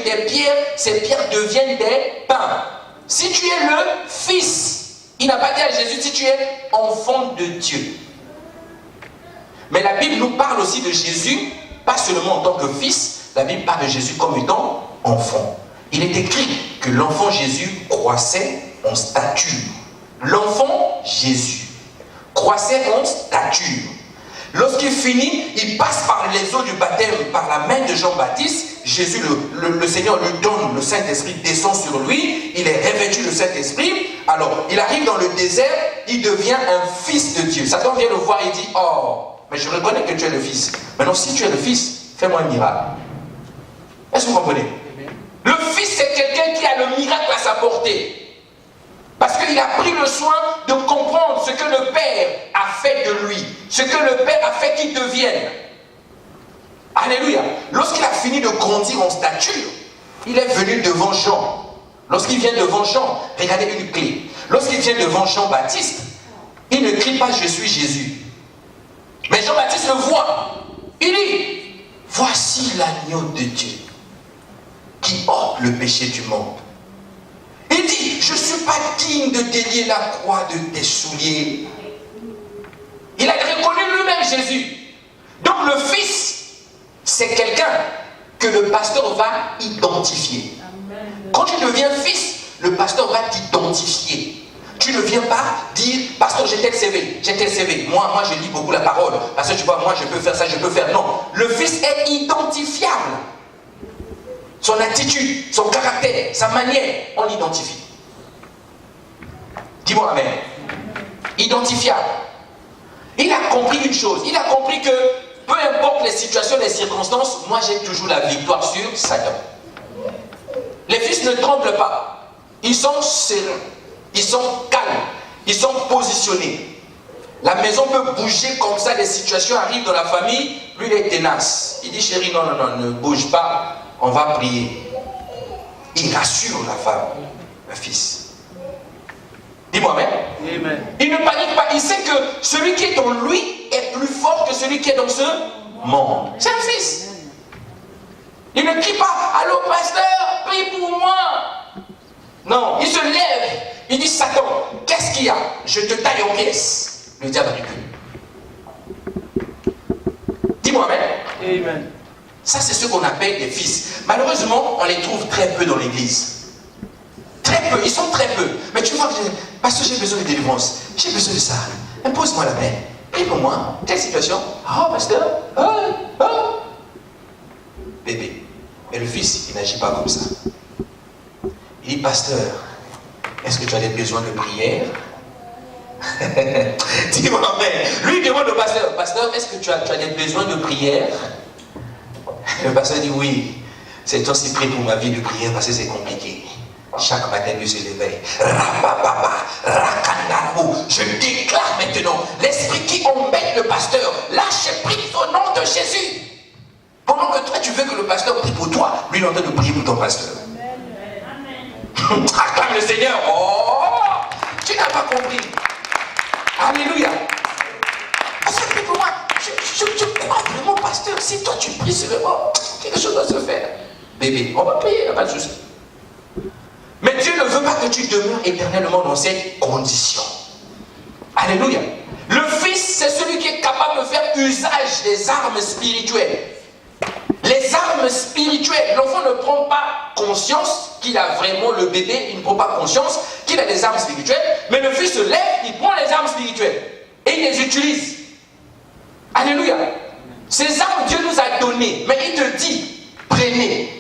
ces pierres deviennent des pains. Si tu es le fils, il n'a pas dit à Jésus, si tu es enfant de Dieu. Mais la Bible nous parle aussi de Jésus, pas seulement en tant que fils, la Bible parle de Jésus comme étant enfant. Il est écrit que l'enfant Jésus croissait en stature. L'enfant Jésus croissait en stature. Lorsqu'il finit, il passe par les eaux du baptême, par la main de Jean-Baptiste. Jésus, le Seigneur lui donne, le Saint-Esprit descend sur lui, il est revêtu de Saint-Esprit. Alors, il arrive dans le désert, il devient un fils de Dieu. Satan vient le voir et dit, oh, mais je reconnais que tu es le fils. Maintenant, si tu es le fils, fais-moi un miracle. Est-ce que vous comprenez? Le fils, c'est quelqu'un qui a le miracle à sa portée. Parce qu'il a pris le soin de comprendre ce que le Père a fait de lui. Ce que le Père a fait qu'il devienne. Alléluia. Lorsqu'il a fini de grandir en stature, il est venu devant Jean. Lorsqu'il vient devant Jean, regardez une clé. Lorsqu'il vient devant Jean-Baptiste, il ne crie pas « Je suis Jésus ». Mais Jean-Baptiste le voit. Il dit « Voici l'agneau de Dieu qui ôte le péché du monde. » Il dit, je ne suis pas digne de délier la croix de tes souliers. Il a reconnu lui-même Jésus. Donc le fils, c'est quelqu'un que le pasteur va identifier. Quand tu deviens fils, le pasteur va t'identifier. Tu ne viens pas dire, pasteur, j'ai tel CV. Moi, je lis beaucoup la parole. Parce que tu vois, moi, je peux faire ça, je peux faire. Non, le fils est identifiable. son attitude, son caractère, sa manière, on l'identifie. Dis-moi amen. Identifiable. Il a compris une chose, il a compris que peu importe les situations, les circonstances, moi j'ai toujours la victoire sur Satan. Les fils ne tremblent pas, ils sont sereins, ils sont calmes, ils sont positionnés. La maison peut bouger comme ça, des situations arrivent dans la famille, lui il est tenace. Il dit chérie, non, ne bouge pas, on va prier. Il rassure la femme, le fils. Dis-moi amen. Amen. Il ne panique pas, il sait que celui qui est en lui est plus fort que celui qui est dans ce monde. C'est un fils. Il ne crie pas, allô pasteur, prie pour moi. Non, il se lève, il dit Satan, qu'est-ce qu'il y a? Je te taille en pièces. Le diable recule. Dis-moi amen. Amen. Ça c'est ce qu'on appelle des fils. Malheureusement, on les trouve très peu dans l'église. Très peu, ils sont très peu. Mais tu vois, pasteur, j'ai besoin de délivrance. J'ai besoin de ça. Impose-moi la main. Prie pour moi. Quelle situation? Oh, pasteur. Oh. Bébé. Mais le fils, il n'agit pas comme ça. Il dit, pasteur, est-ce que tu as des besoins de prière? Dis-moi, mais lui demande au pasteur, pasteur, est-ce que tu as des besoins de prière? Le pasteur dit, oui. C'est toi qui prie pour ma vie de prière parce que c'est compliqué. Chaque matin, lui se réveille. Je déclare maintenant, l'esprit qui embête le pasteur, lâche prise au nom de Jésus. Pendant que toi, tu veux que le pasteur prie pour toi, lui, il est en train de prier pour ton pasteur. Acclame le Seigneur. Oh, tu n'as pas compris. Alléluia. Pasteur, prie pour moi. Je crois vraiment, pasteur, si toi tu pries seulement, quelque chose doit se faire. Bébé, on va prier, il n'y a pas de souci. Mais Dieu ne veut pas que tu demeures éternellement dans cette condition. Alléluia. Le Fils, c'est celui qui est capable de faire usage des armes spirituelles. Les armes spirituelles, l'enfant ne prend pas conscience qu'il a vraiment le bébé, il ne prend pas conscience qu'il a des armes spirituelles, mais le Fils se lève, il prend les armes spirituelles et il les utilise. Alléluia. Ces armes, Dieu nous a données, mais il te dit, prenez.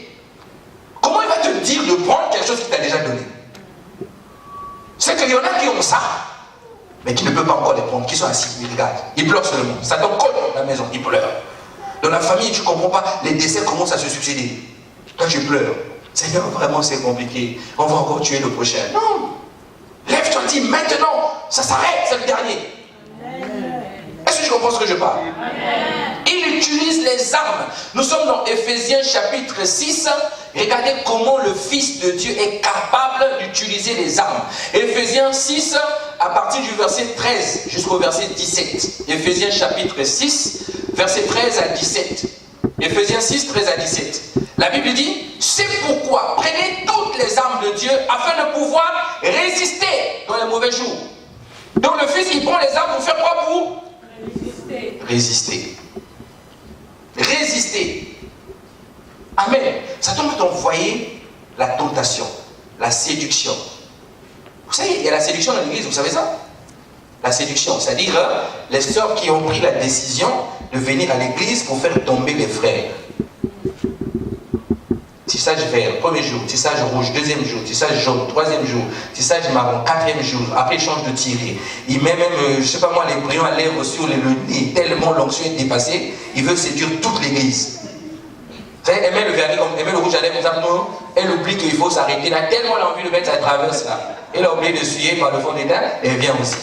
Comment il va te dire de prendre quelque chose qu'il t'a déjà donné? C'est qu'il y en a qui ont ça, mais qui ne peuvent pas encore les prendre, qui sont assis, ils regardent, ils pleurent seulement. Ça t'en colle dans la maison, ils pleurent. Dans la famille, tu ne comprends pas, les décès commencent à se succéder. Toi, tu pleures. Seigneur, vraiment, c'est compliqué. On va encore tuer le prochain. Non. Lève-toi, dis maintenant, ça s'arrête, c'est le dernier. Est-ce que tu comprends ce que je parle? Il utilise les armes. Nous sommes dans Éphésiens chapitre 6. Regardez comment le Fils de Dieu est capable d'utiliser les armes. Éphésiens 6, à partir du verset 13 jusqu'au verset 17. Éphésiens chapitre 6, verset 13 à 17. Éphésiens 6, 13 à 17. La Bible dit, c'est pourquoi prenez toutes les armes de Dieu afin de pouvoir résister dans les mauvais jours. Donc le Fils, il prend les armes pour faire quoi? Pour résister. Résister. Amen. Satan va t'envoyer la tentation, la séduction. Vous savez, il y a la séduction dans l'église, vous savez ça? La séduction, c'est-à-dire les sœurs qui ont pris la décision de venir à l'église pour faire tomber les frères. Tissage vert, premier jour, tissage rouge, deuxième jour, tissage jaune, troisième jour, tissage marron, quatrième jour, après il change de tirer. Il met même, je ne sais pas moi, les brillants à lèvres sur le nez, tellement l'onction est dépassée, il veut séduire toute l'église. Vous savez, elle met le vernis, elle met le rouge à lèvres comme ça, non, elle oublie qu'il faut s'arrêter là, tellement elle a envie de mettre sa traverse là. Elle a oublié de suyer par le fond des dents, et elle vient aussi.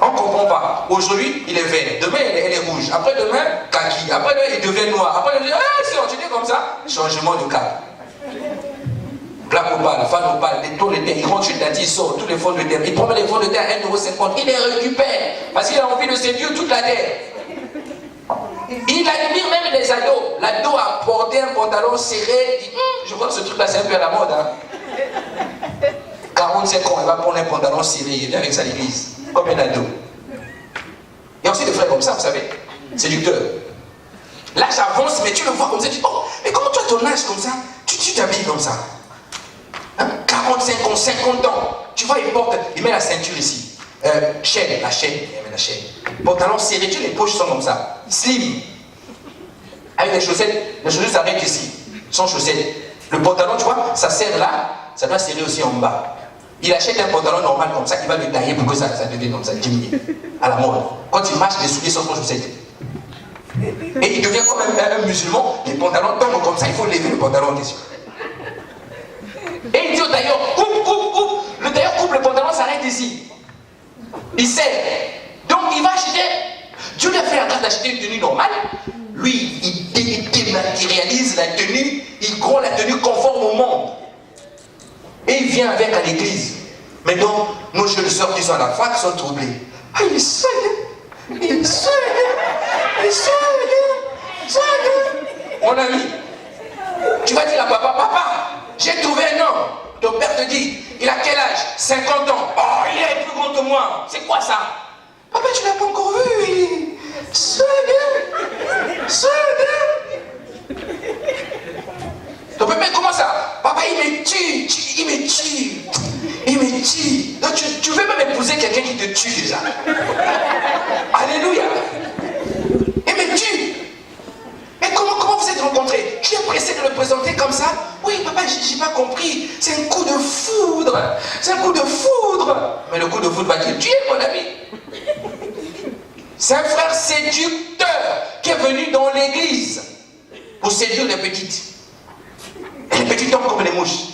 On ne comprend pas. Aujourd'hui, il est vert. Demain, elle est rouge. Après demain, kaki. Après demain, il devient noir. Après, il dit, ah, si on continue comme ça, changement de cap. Black opale, fan opale, des tons de terre. Il rentre chez Tati, il sort tous les fonds de terre. Il prend les fonds de terre à 1,50 €. Il les récupère. Parce qu'il a envie de séduire toute la terre. Il admire même les ados. L'ado a porté un pantalon serré. Il dit, je crois que ce truc-là, c'est un peu à la mode. Hein. 45 ans, il va prendre un pantalon serré. Il vient avec ça à l'église. Comme un ado. Il y a aussi des frères comme ça, vous savez, séducteurs. L'âge avance, mais tu le vois comme ça, tu dis, oh, mais comment toi, ton âge comme ça, tu t'habilles comme ça, hein? 45 ans, 50 ans, tu vois, il met la ceinture ici, chaîne, la chaîne, il met la chaîne, pantalon serré, tu les poches sont comme ça, slim, avec les chaussettes s'arrêtent ici. sans chaussettes. Le pantalon, tu vois, ça serre là, ça doit serrer aussi en bas. Il achète un pantalon normal comme ça, il va le tailler pour que ça devienne comme ça, diminuer. À la mode. Quand il marche, les souliers sont sans chaussettes. Et il devient comme un musulman, les pantalons tombent comme ça, il faut lever le pantalon en question. Et il dit au tailleur, coupe. Le tailleur coupe le pantalon, s'arrête ici. Il serre. Donc il va acheter. Dieu lui a fait la grâce d'acheter une tenue normale. Lui, il dématérialise la tenue, il croit la tenue conforme au monde. Et il vient avec à l'église. Maintenant, nos jeunes sœurs qui sont à la fac sont troublées. Ah, il est seul. Mon ami, tu vas dire à papa, j'ai trouvé un homme. Ton père te dit, il a quel âge? 50 ans. Oh, il est plus grand que moi. C'est quoi ça? Papa, tu l'as pas encore vu, il est seul. Ton papa, comment ça? Papa, il me tue. Donc, tu veux même épouser quelqu'un qui te tue déjà. Alléluia. Il me tue. Mais comment vous êtes rencontrés? Tu es pressé de le présenter comme ça? Oui, papa, j'ai pas compris. C'est un coup de foudre. Mais le coup de foudre va te tuer, mon ami. C'est un frère séducteur qui est venu dans l'église pour séduire les petites. Et les petites tombent comme les mouches.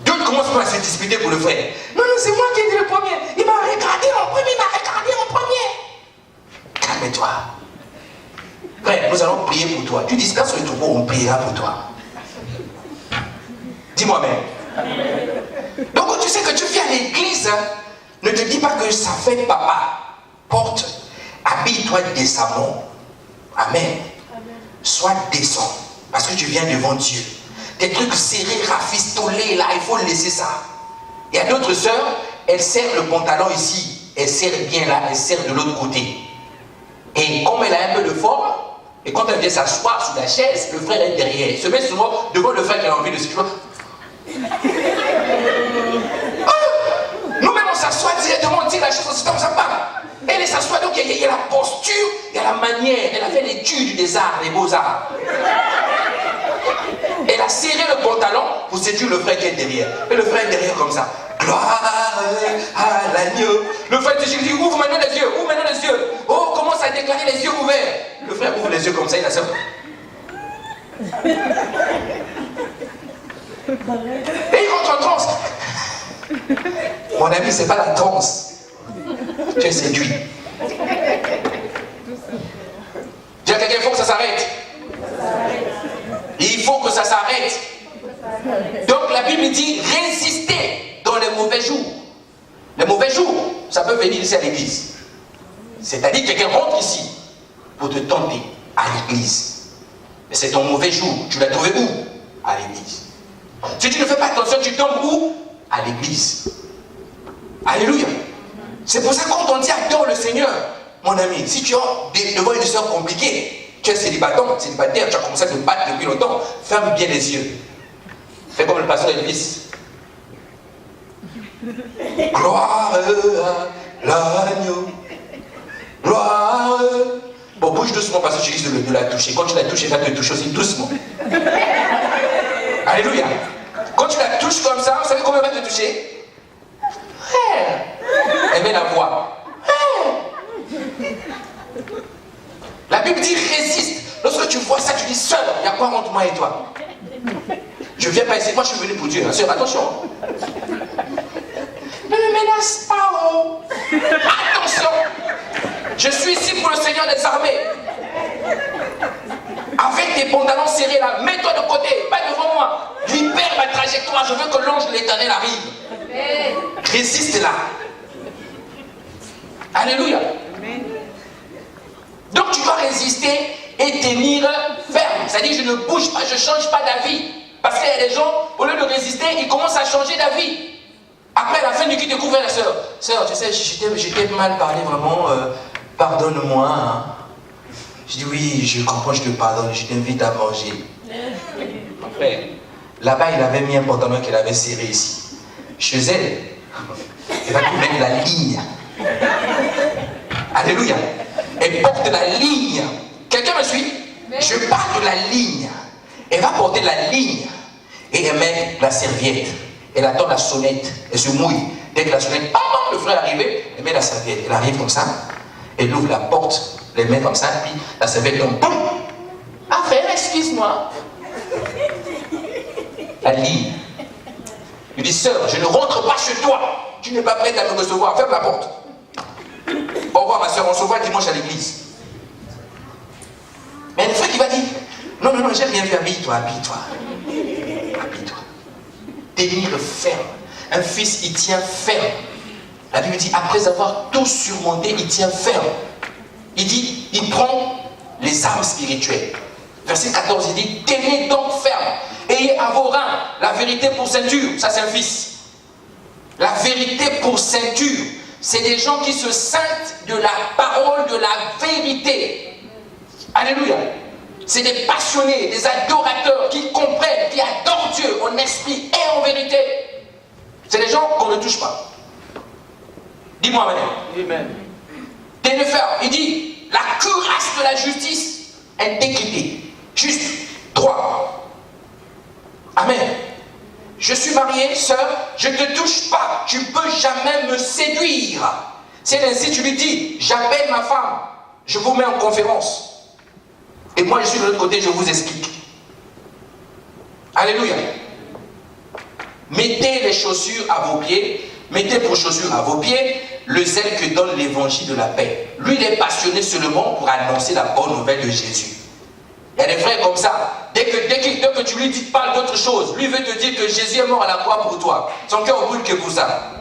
D'autres commencent à se disputer pour le frère. Non, c'est moi qui ai dit le premier. Il m'a regardé en premier. Calme-toi. Frère, nous allons prier pour toi. Tu dispenses le troupeau, on priera pour toi. Dis-moi même. Donc quand tu sais que tu viens à l'église, ne te dis pas que ça fait papa. Porte, habille-toi décemment. Amen. Sois décent. Parce que tu viens devant Dieu. Des trucs serrés, rafistolés, là, il faut laisser ça. Il y a d'autres sœurs, elles serrent le pantalon ici. Elles serrent bien là, elles serrent de l'autre côté. Et comme elle a un peu de forme, et quand elle vient s'asseoir sur la chaise, le frère est derrière. Il se met souvent devant le frère qui a envie de se dire. Nous-mêmes on s'assoit directement, on tire la chaise, on se tombe, ça part. Elle s'assoit, donc il y a la posture, il y a la manière. Elle a fait l'étude des arts, des beaux-arts. Elle a serré le pantalon pour séduire le frère qui est derrière. Et le frère est derrière comme ça. Gloire à l'agneau. Le frère dit, ouvre maintenant les yeux, Oh, commence à déclarer les yeux ouverts. Le frère ouvre les yeux comme ça, il a ça. Et il rentre en transe. Mon ami, c'est pas la transe. Tu es séduit. Dis à quelqu'un, il faut que ça s'arrête. Il faut que ça s'arrête. Donc la Bible dit résistez dans les mauvais jours. Les mauvais jours, ça peut venir ici à l'église. C'est-à-dire que quelqu'un rentre ici pour te tenter à l'église. Mais c'est ton mauvais jour. Tu l'as trouvé où? À l'église. Si tu ne fais pas attention, tu tombes où? À l'église. Alléluia. C'est pour ça que quand on dit adore le Seigneur, mon ami, si tu es devant une soeur compliquée, tu es célibataire, tu as commencé à te battre depuis longtemps, ferme bien les yeux. Fais comme le pasteur Elvis. Gloire à l'agneau. Gloire. Bon, bouge doucement parce que tu risques de la toucher. Quand tu la touches, elle va te toucher aussi doucement. Alléluia. Quand tu la touches comme ça, vous savez comment elle va te toucher? Elle met la voix. La Bible dit résiste. Lorsque tu vois ça, tu dis seul, il y a quoi entre moi et toi? Je viens pas ici, moi je suis venu pour Dieu. Sœur, attention. Ne me menace pas, oh. Attention. Je suis ici pour le Seigneur des armées. Avec tes pantalons serrés là, mets-toi de côté, pas devant moi. Libère ma trajectoire, je veux que l'ange de l'Éternel arrive. Résiste là. Alléluia. Donc tu dois résister et tenir ferme. C'est-à-dire je ne bouge pas, je ne change pas d'avis. Parce qu'il y a des gens, au lieu de résister, ils commencent à changer d'avis. Après la fin du culte, découvre la sœur. Sœur, tu sais, j'étais mal parlé vraiment, pardonne-moi. Hein. Je dis oui, je comprends, je te pardonne, je t'invite à manger. Mon frère, là-bas il avait mis un pantalon qu'il avait serré ici. Chez elle, il va lui mettre la ligne. Alléluia. Elle porte la ligne. Quelqu'un me suit? Je parle de la ligne. Elle va porter la ligne et elle met la serviette. Elle attend la sonnette, elle se mouille. Dès que la sonnette, le frère est arrivé, elle met la serviette. Elle arrive comme ça, elle ouvre la porte, elle met comme ça, puis la serviette tombe. Boum! Ah frère, excuse-moi. La ligne. Il dit, sœur, je ne rentre pas chez toi. Tu n'es pas prête à me recevoir. Ferme la porte. Au revoir ma soeur, on se voit dimanche à l'église. Mais le frère qui va dire, non, j'ai rien vu, habille-toi. Tenir ferme. Un fils, il tient ferme. La Bible dit, après avoir tout surmonté, il tient ferme. Il dit, il prend les armes spirituelles. Verset 14, il dit, tenez donc ferme. Ayez à vos reins la vérité pour ceinture. Ça, c'est un fils. La vérité pour ceinture. C'est des gens qui se ceintent de la parole, de la vérité. Alléluia. C'est des passionnés, des adorateurs qui comprennent, qui adorent Dieu en esprit et en vérité. C'est des gens qu'on ne touche pas. Dis-moi amen. Amen. Tenez ferme. Il dit, la cuirasse de la justice, intégrité, juste, droit. Amen. Je suis marié, sœur, je ne te touche pas. Tu ne peux jamais me séduire. C'est ainsi, tu lui dis, j'appelle ma femme, je vous mets en conférence. Et moi, je suis de l'autre côté, je vous explique. Alléluia. Mettez les chaussures à vos pieds, mettez pour chaussures à vos pieds le zèle que donne l'évangile de la paix. Lui, il est passionné seulement pour annoncer la bonne nouvelle de Jésus. Il y a des frères comme ça. Dès que tu lui dis, parle d'autre chose, lui veut te dire que Jésus est mort à la croix pour toi. Son cœur brûle que pour ça.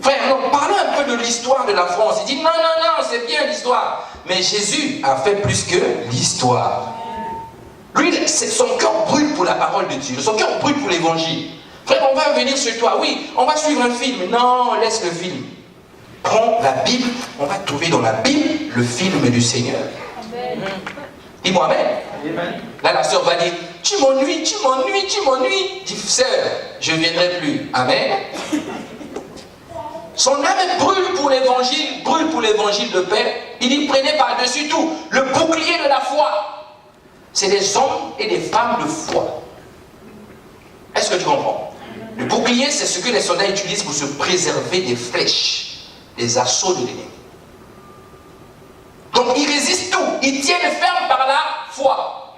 Frère, non, parlons un peu de l'histoire de la France. Il dit, non, c'est bien l'histoire. Mais Jésus a fait plus que l'histoire. Lui, son cœur brûle pour la parole de Dieu. Son cœur brûle pour l'évangile. Frère, on va venir sur toi. Oui, on va suivre un film. Non, laisse le film. Prends la Bible. On va trouver dans la Bible le film du Seigneur. Amen. Dis-moi amen. Amen. Là, la sœur va dire, tu m'ennuies. Dis, sœur, je ne viendrai plus. Amen. Son âme brûle pour l'évangile de paix. Il dit, prenez par-dessus tout le bouclier de la foi. C'est des hommes et des femmes de foi. Est-ce que tu comprends? Le bouclier, c'est ce que les soldats utilisent pour se préserver des flèches, des assauts de l'ennemi. Donc, ils résistent tout. Ils tiennent ferme par la foi.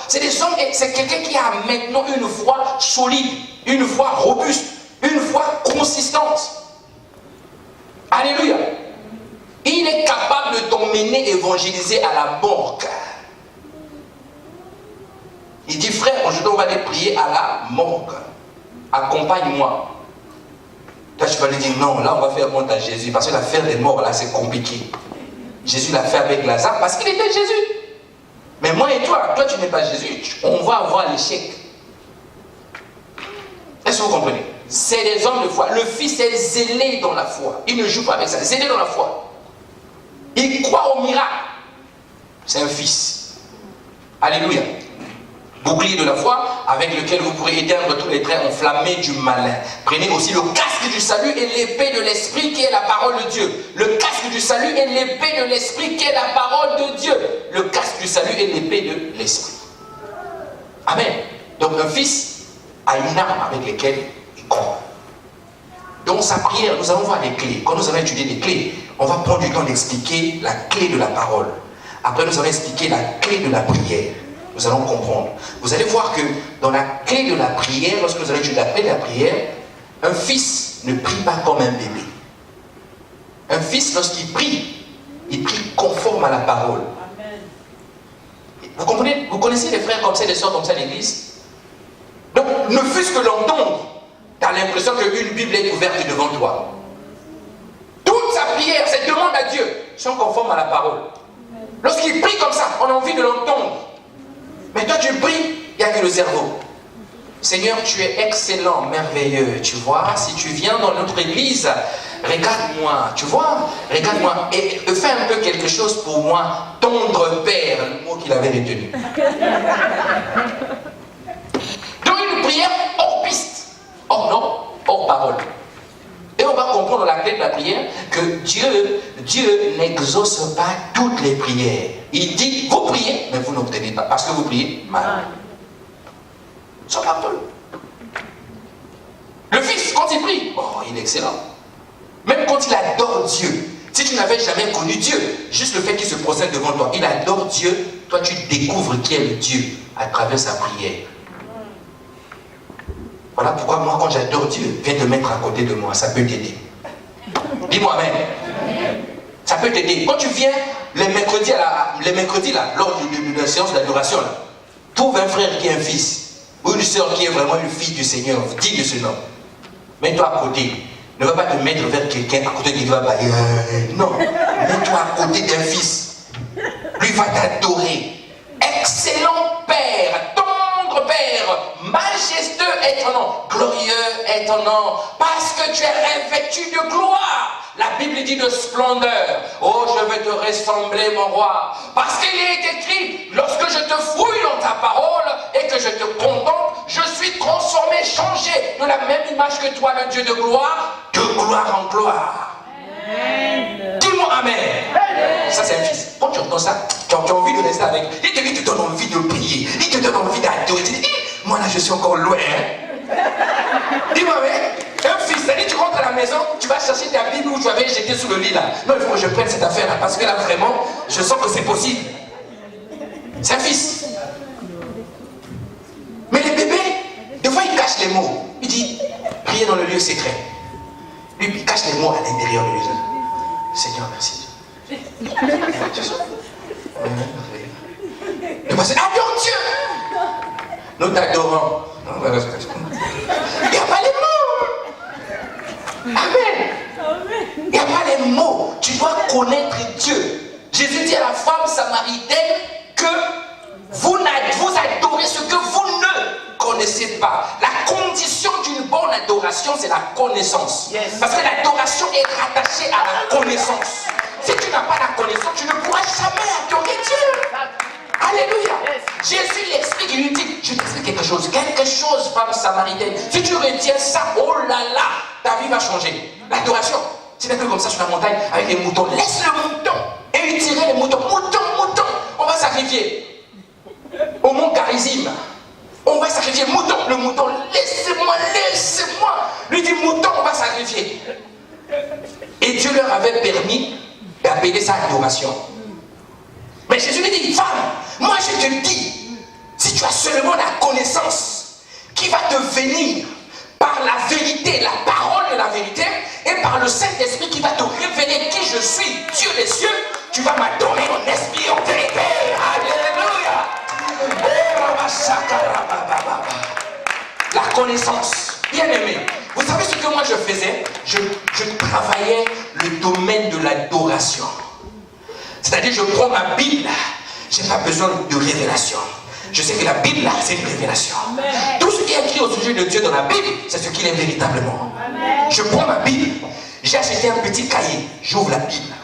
C'est des hommes, c'est quelqu'un qui a maintenant une foi solide, une foi robuste, une foi consistante. Alléluia. Il est capable de t'emmener évangéliser à la morgue. Il dit, frère, aujourd'hui on va aller prier à la morgue. Accompagne-moi. Toi tu vas lui dire, non, là on va faire honte à Jésus. Parce que l'affaire des morts là c'est compliqué. Jésus l'a fait avec Lazare parce qu'il était Jésus. Mais moi et toi tu n'es pas Jésus. On va avoir l'échec. Est-ce que vous comprenez? C'est des hommes de foi. Le fils est zélé dans la foi. Il ne joue pas avec ça. Zélé dans la foi. Il croit au miracle. C'est un fils. Alléluia. Bouclier de la foi avec lequel vous pourrez éteindre tous les traits enflammés du malin. Prenez aussi le casque du salut et l'épée de l'esprit qui est la parole de Dieu. Le casque du salut et l'épée de l'esprit qui est la parole de Dieu. Le casque du salut et l'épée de l'esprit. Amen. Donc un fils a une arme avec laquelle il croit. Dans sa prière, nous allons voir les clés. Quand nous allons étudier les clés, on va prendre du temps d'expliquer la clé de la parole. Après, nous allons expliquer la clé de la prière. Nous allons comprendre. Vous allez voir que dans la clé de la prière, lorsque vous allez étudier la clé de la prière, un fils ne prie pas comme un bébé. Un fils, lorsqu'il prie, il prie conforme à la parole. Amen. Vous comprenez? Vous connaissez les frères comme ça, les sœurs comme ça à l'église? Donc, ne fût-ce que l'entendre, tu as l'impression qu'une Bible est ouverte devant toi. Toute sa prière, ses demandes à Dieu sont conformes à la parole. Lorsqu'il prie comme ça, on a envie de l'entendre. Mais toi tu pries, il n'y a que le cerveau. Seigneur, tu es excellent, merveilleux. Tu vois, si tu viens dans notre église, regarde-moi, tu vois, regarde-moi et fais un peu quelque chose pour moi. Tendre Père, le mot qu'il avait retenu. Donc une prière hors piste, hors nom, hors parole. Et on va comprendre la clé de la prière que Dieu n'exauce pas toutes les prières. Il dit, vous priez, mais vous n'obtenez pas, parce que vous priez mal. Ça parle. Le Fils, quand il prie, oh, il est excellent. Même quand il adore Dieu, si tu n'avais jamais connu Dieu, juste le fait qu'il se procède devant toi, il adore Dieu, toi tu découvres qui est le Dieu à travers sa prière. Voilà pourquoi moi, quand j'adore Dieu, viens te mettre à côté de moi, ça peut t'aider. Dis-moi Amen. Ça peut t'aider. Quand tu viens les mercredis, lors de la séance d'adoration, trouve un frère qui est un fils, ou une soeur qui est vraiment une fille du Seigneur, digne de ce nom. Mets-toi à côté. Ne va pas te mettre vers quelqu'un à côté qui va bailler. Non. Mets-toi à côté d'un fils. Lui va t'adorer. Excellent Père, tendre Père, majestueux est ton nom, glorieux est ton nom, parce que tu es revêtu de gloire. La Bible dit de splendeur. Oh, je vais te ressembler, mon roi. Parce qu'il est écrit, lorsque je te fouille dans ta parole et que je te contemple, je suis transformé, changé de la même image que toi, le Dieu de gloire en gloire. Amen. Dis-moi Amen. Amen. Ça, c'est un fils. Quand tu entends ça, tu as envie de rester avec. Il te donne envie de prier. Il te donne envie d'adorer. Tu dis, moi là, je suis encore loin. Dis-moi Amen. Un fils, c'est-à-dire tu rentres à la maison, tu vas chercher ta Bible où tu avais jeté sous le lit là. Non, il faut que je prenne cette affaire là, parce que là vraiment, je sens que c'est possible. C'est un fils. Mais les bébés, des fois ils cachent les mots. Il dit, priez dans le lieu secret. Lui, il cache les mots à l'intérieur de lui. Seigneur, merci. Le passé, adore Dieu. Nous t'adorons. Il n'y a pas les mots. Amen. Il n'y a pas les mots. Tu dois connaître Dieu. Jésus dit à la femme samaritaine que vous adorez ce que vous ne connaissez pas. La condition d'une bonne adoration, c'est la connaissance. Yes. Parce que l'adoration est rattachée à la connaissance. Si tu n'as pas la connaissance, tu ne pourras jamais adorer Dieu. Alléluia. Yes. Jésus l'explique, il lui dit, je t'explique quelque chose, femme samaritaine. Si tu retiens ça, oh là là, ta vie va changer. L'adoration, c'est un peu comme ça sur la montagne avec les moutons. Laisse le mouton et tirer les moutons. Mouton, on va sacrifier. Au mont Garizim, on va sacrifier mouton. Le mouton, laissez-moi. Lui dit mouton, on va sacrifier. Et Dieu leur avait permis d'appeler ça adoration. Mais Jésus lui dit, femme, moi je te dis, si tu as seulement la connaissance qui va te venir par la vérité, la parole de la vérité, et par le Saint-Esprit qui va te révéler qui je suis, Dieu des cieux, tu vas m'adorer en esprit, en vérité. Alléluia. La connaissance, bien aimé. Vous savez ce que moi je faisais? Je travaillais le domaine de l'adoration. C'est-à-dire, je prends ma Bible, je n'ai pas besoin de révélation. Je sais que la Bible, c'est une révélation. Amen. Tout ce qui est écrit au sujet de Dieu dans la Bible, c'est ce qu'il est véritablement. Amen. Je prends ma Bible, j'ai acheté un petit cahier, j'ouvre la Bible,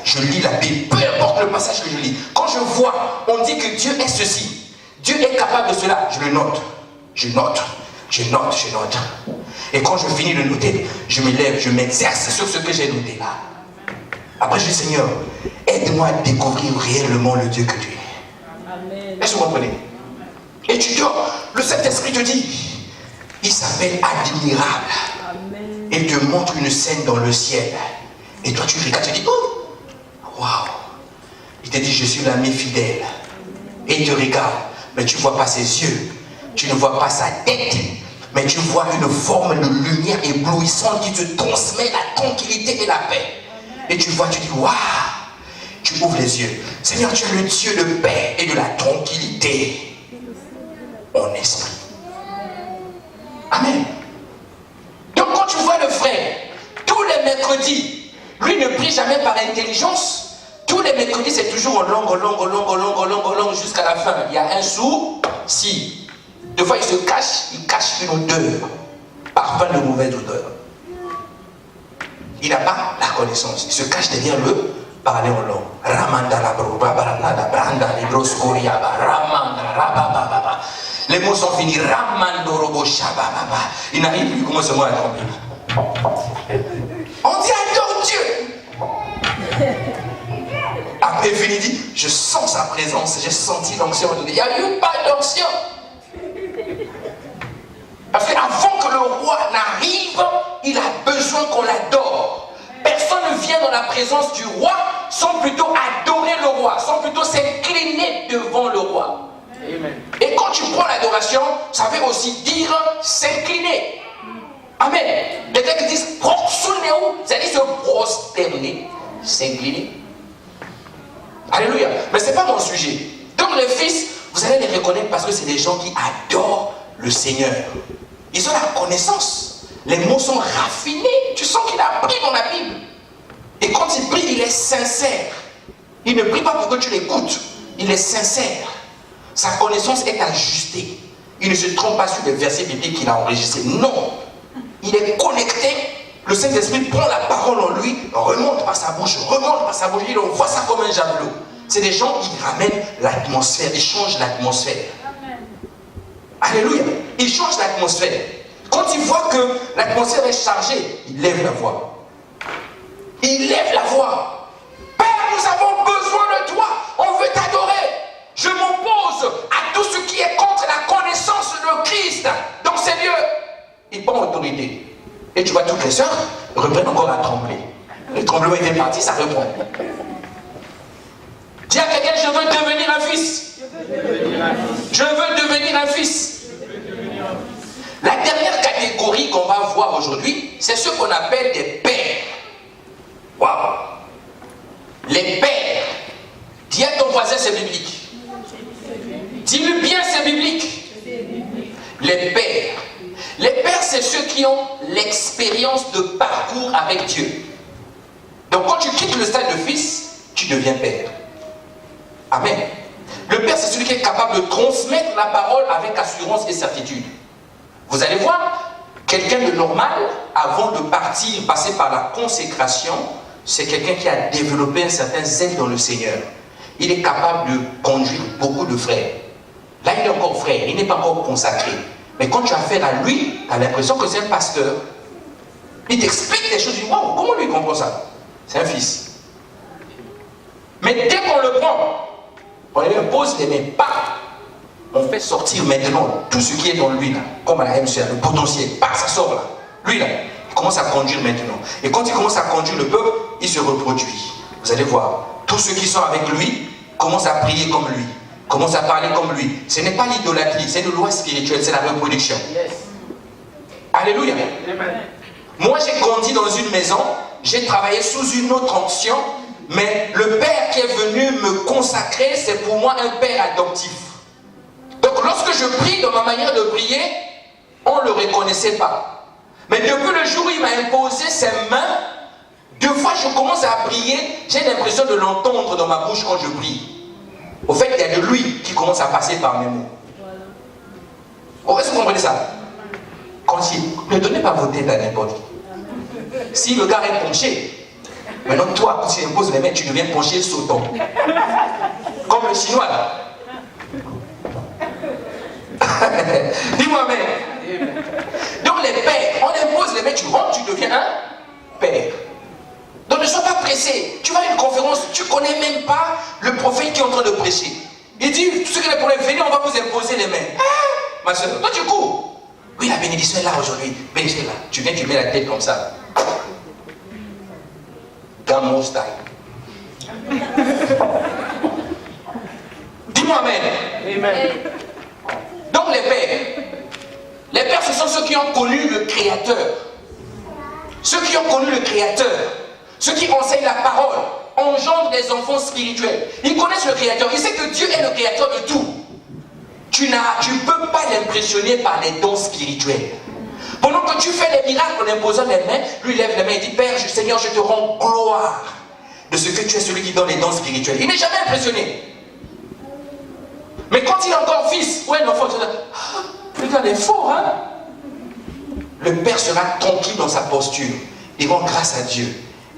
je lis la Bible, peu importe le passage que je lis. Quand je vois, on dit que Dieu est ceci, Dieu est capable de cela, je le note. Je note. Et quand je finis de noter, je me lève, je m'exerce sur ce que j'ai noté là. Après, je dis, Seigneur, aide-moi à découvrir réellement le Dieu que tu es. Est-ce que vous comprenez? Et tu dors, le Saint-Esprit te dit, il s'appelle admirable. Amen. Et te montre une scène dans le ciel. Et toi, tu regardes, tu dis, oh, waouh. Il te dit, je suis l'ami fidèle. Et il te regarde, mais tu ne vois pas ses yeux, tu ne vois pas sa tête, mais tu vois une forme de lumière éblouissante qui te transmet la tranquillité et la paix. Et tu vois, tu dis, waouh, tu ouvres les yeux. Seigneur, tu es le Dieu de paix et de la tranquillité en esprit. Amen. Donc quand tu vois le frère, tous les mercredis, lui ne prie jamais par intelligence. Tous les mercredis, c'est toujours en longue, jusqu'à la fin. Il y a un souci. Des fois, il cache une odeur, parfum de mauvaise odeur. Il n'a pas la connaissance. Il se cache derrière le parler en langue. Les mots sont finis. Il n'arrive plus comment ce mot à tromper. On dit adore Dieu. Après il dit, je sens sa présence, j'ai senti l'onction. Il n'y a eu pas d'onction. Parce qu'avant que le roi n'arrive, il a besoin qu'on l'adore. Personne ne vient dans la présence du roi sans plutôt adorer le roi, sans plutôt s'incliner devant le roi. Amen. Et quand tu prends l'adoration, ça veut aussi dire s'incliner. Amen. Les textes disent proxonéo, c'est-à-dire se prosterner, s'incliner. Alléluia. Mais ce n'est pas mon sujet. Donc les fils, vous allez les reconnaître parce que c'est des gens qui adorent le Seigneur. Ils ont la connaissance. Les mots sont raffinés. Tu sens qu'il a appris dans la Bible. Et quand il prie, il est sincère. Il ne prie pas pour que tu l'écoutes. Il est sincère. Sa connaissance est ajustée. Il ne se trompe pas sur les versets bibliques qu'il a enregistrés. Non. Il est connecté. Le Saint-Esprit prend la parole en lui, remonte par sa bouche, il envoie ça comme un javelot. C'est des gens qui ramènent l'atmosphère, ils changent l'atmosphère. Alléluia. Ils changent l'atmosphère. Quand ils voient que l'atmosphère est chargée, ils lèvent la voix. Ils lèvent la voix. Père, nous avons besoin de toi. On veut t'adorer. Je m'oppose à tout ce qui est contre la connaissance de Christ dans ces lieux. Ils prennent autorité. Et tu vois, toutes les sœurs reprennent encore à trembler. Le tremblement était parti, ça reprend. Dis à quelqu'un, je veux devenir un fils. Je veux devenir un fils. La dernière catégorie qu'on va voir aujourd'hui, c'est ce qu'on appelle des pères. Waouh! Les pères. Dis à ton voisin, c'est biblique. Dis-lui bien, c'est biblique. Les pères. Les pères, c'est ceux qui ont l'expérience de parcours avec Dieu. Donc quand tu quittes le stade de fils, tu deviens père. Amen. Le père, c'est celui qui est capable de transmettre la parole avec assurance et certitude. Vous allez voir, quelqu'un de normal, avant de partir, passer par la consécration, c'est quelqu'un qui a développé un certain zèle dans le Seigneur. Il est capable de conduire beaucoup de frères. Là, il est encore frère, il n'est pas encore consacré. Mais quand tu as affaire à lui, tu as l'impression que c'est un pasteur. Il t'explique des choses, tu dis, waouh, comment lui comprend ça? C'est un fils. Mais dès qu'on le prend, on lui impose les mains, pas. On fait sortir maintenant tout ce qui est dans lui, là, comme à la MCA, le potentiel, pas, ça sort là. Lui là, il commence à conduire maintenant. Et quand il commence à conduire le peuple, il se reproduit. Vous allez voir, tous ceux qui sont avec lui commencent à prier comme lui. Commence à parler comme lui. Ce n'est pas l'idolâtrie, c'est une loi spirituelle, c'est la reproduction. Yes. Alléluia. Amen. Moi, j'ai grandi dans une maison, j'ai travaillé sous une autre onction, mais le père qui est venu me consacrer, c'est pour moi un père adoptif. Donc, lorsque je prie dans ma manière de prier, on ne le reconnaissait pas. Mais depuis le jour où il m'a imposé ses mains, deux fois je commence à prier, j'ai l'impression de l'entendre dans ma bouche quand je prie. Au fait, il y a de lui qui commence à passer par mes mots. Est-ce que vous comprenez ça? Quand il ne donnez pas vos têtes à n'importe qui. Si le gars est penché, maintenant toi, quand tu imposes les mains, tu deviens penché sautant. Comme le chinois là. Dis-moi mais. Donc les pères, on impose les mains, tu rentres, tu deviens un père. Donc ne sois pas pressé. Tu vas à une conférence, tu ne connais même pas le prophète qui est en train de prêcher. Il dit, tout ce qui est pour les venir, on va vous imposer les mains. Ah, ma soeur, toi tu cours. Oui, la bénédiction est là aujourd'hui. Bénédiction est là. Tu viens, tu mets la tête comme ça. Gamo style. Dis-moi amen. Amen. Donc les pères, ce sont ceux qui ont connu le Créateur. Ceux qui ont connu le Créateur. Ceux qui enseignent la parole engendrent des enfants spirituels. Ils connaissent le Créateur. Ils savent que Dieu est le Créateur de tout. Tu ne peux pas l'impressionner par les dons spirituels. Pendant que tu fais les miracles en imposant les mains, lui lève les mains et dit, Père, Seigneur, je te rends gloire de ce que tu es celui qui donne les dons spirituels. Il n'est jamais impressionné. Mais quand il est encore fils ou un enfant, tu dis, le gars est fort, hein? Le Père sera tranquille dans sa posture. Il rend grâce à Dieu.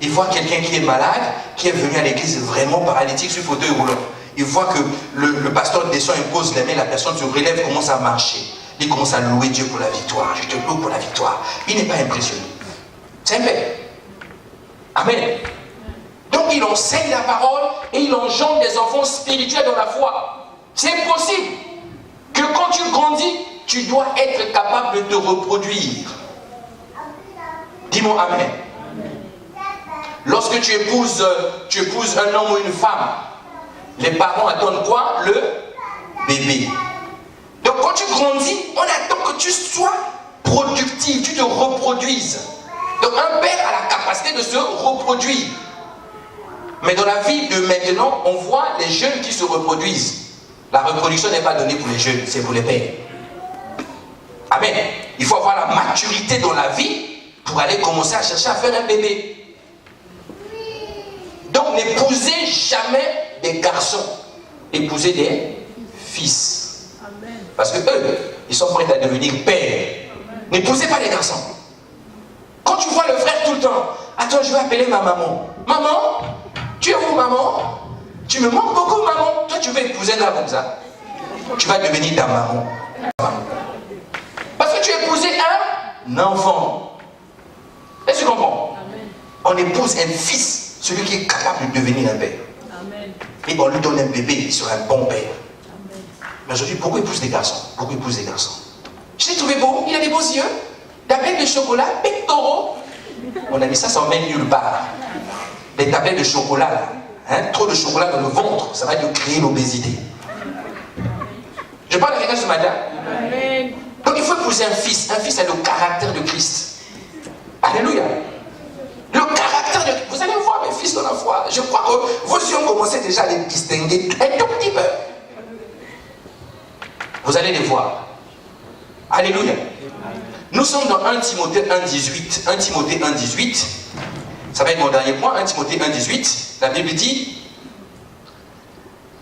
Il voit quelqu'un qui est malade, qui est venu à l'église vraiment paralytique sur fauteuil roulant. Il voit que le pasteur descend, impose les mains, la personne se relève, commence à marcher. Il commence à louer Dieu pour la victoire. Je te loue pour la victoire. Il n'est pas impressionné. C'est un père. Amen. Donc il enseigne la parole et il engendre des enfants spirituels dans la foi. C'est possible que quand tu grandis, tu dois être capable de te reproduire. Dis-moi amen. Lorsque tu épouses un homme ou une femme, les parents attendent quoi? Le bébé. Donc quand tu grandis, on attend que tu sois productif, tu te reproduises. Donc un père a la capacité de se reproduire. Mais dans la vie de maintenant, on voit les jeunes qui se reproduisent. La reproduction n'est pas donnée pour les jeunes, c'est pour les pères. Amen. Il faut avoir la maturité dans la vie pour aller commencer à chercher à faire un bébé. Donc n'épousez jamais des garçons, épousez des fils. Parce que eux, ils sont prêts à devenir pères. N'épousez pas les garçons. Quand tu vois le frère tout le temps, attends, je vais appeler ma maman. Maman, tu es où maman? Tu me manques beaucoup maman. Toi tu veux épouser là comme ça. Tu vas devenir ta maman. Parce que tu as épousé un enfant. Est-ce que tu comprends? On épouse un fils, celui qui est capable de devenir un père. Et on lui donne un bébé, il sera un bon père. Mais aujourd'hui, beaucoup épousent des garçons. Beaucoup épousent des garçons. Je l'ai trouvé beau, il a des beaux yeux. Tablette de chocolat, pectoraux. On a mis ça, ça emmène nulle part. Les tablettes de chocolat là. Hein, trop de chocolat dans le ventre, ça va lui créer l'obésité. Je parle de quelqu'un ce matin. Amen. Donc il faut épouser un fils. Un fils a le caractère de Christ. Alléluia. Le caractère de Christ. Vous allez voir mes fils dans la foi. Je crois que vos yeux ont commencé déjà à les distinguer un tout petit peu. Vous allez les voir. Alléluia. Nous sommes dans 1 Timothée 1,18. 1 Timothée 1,18. Ça va être mon dernier point. 1 Timothée 1,18. La Bible dit,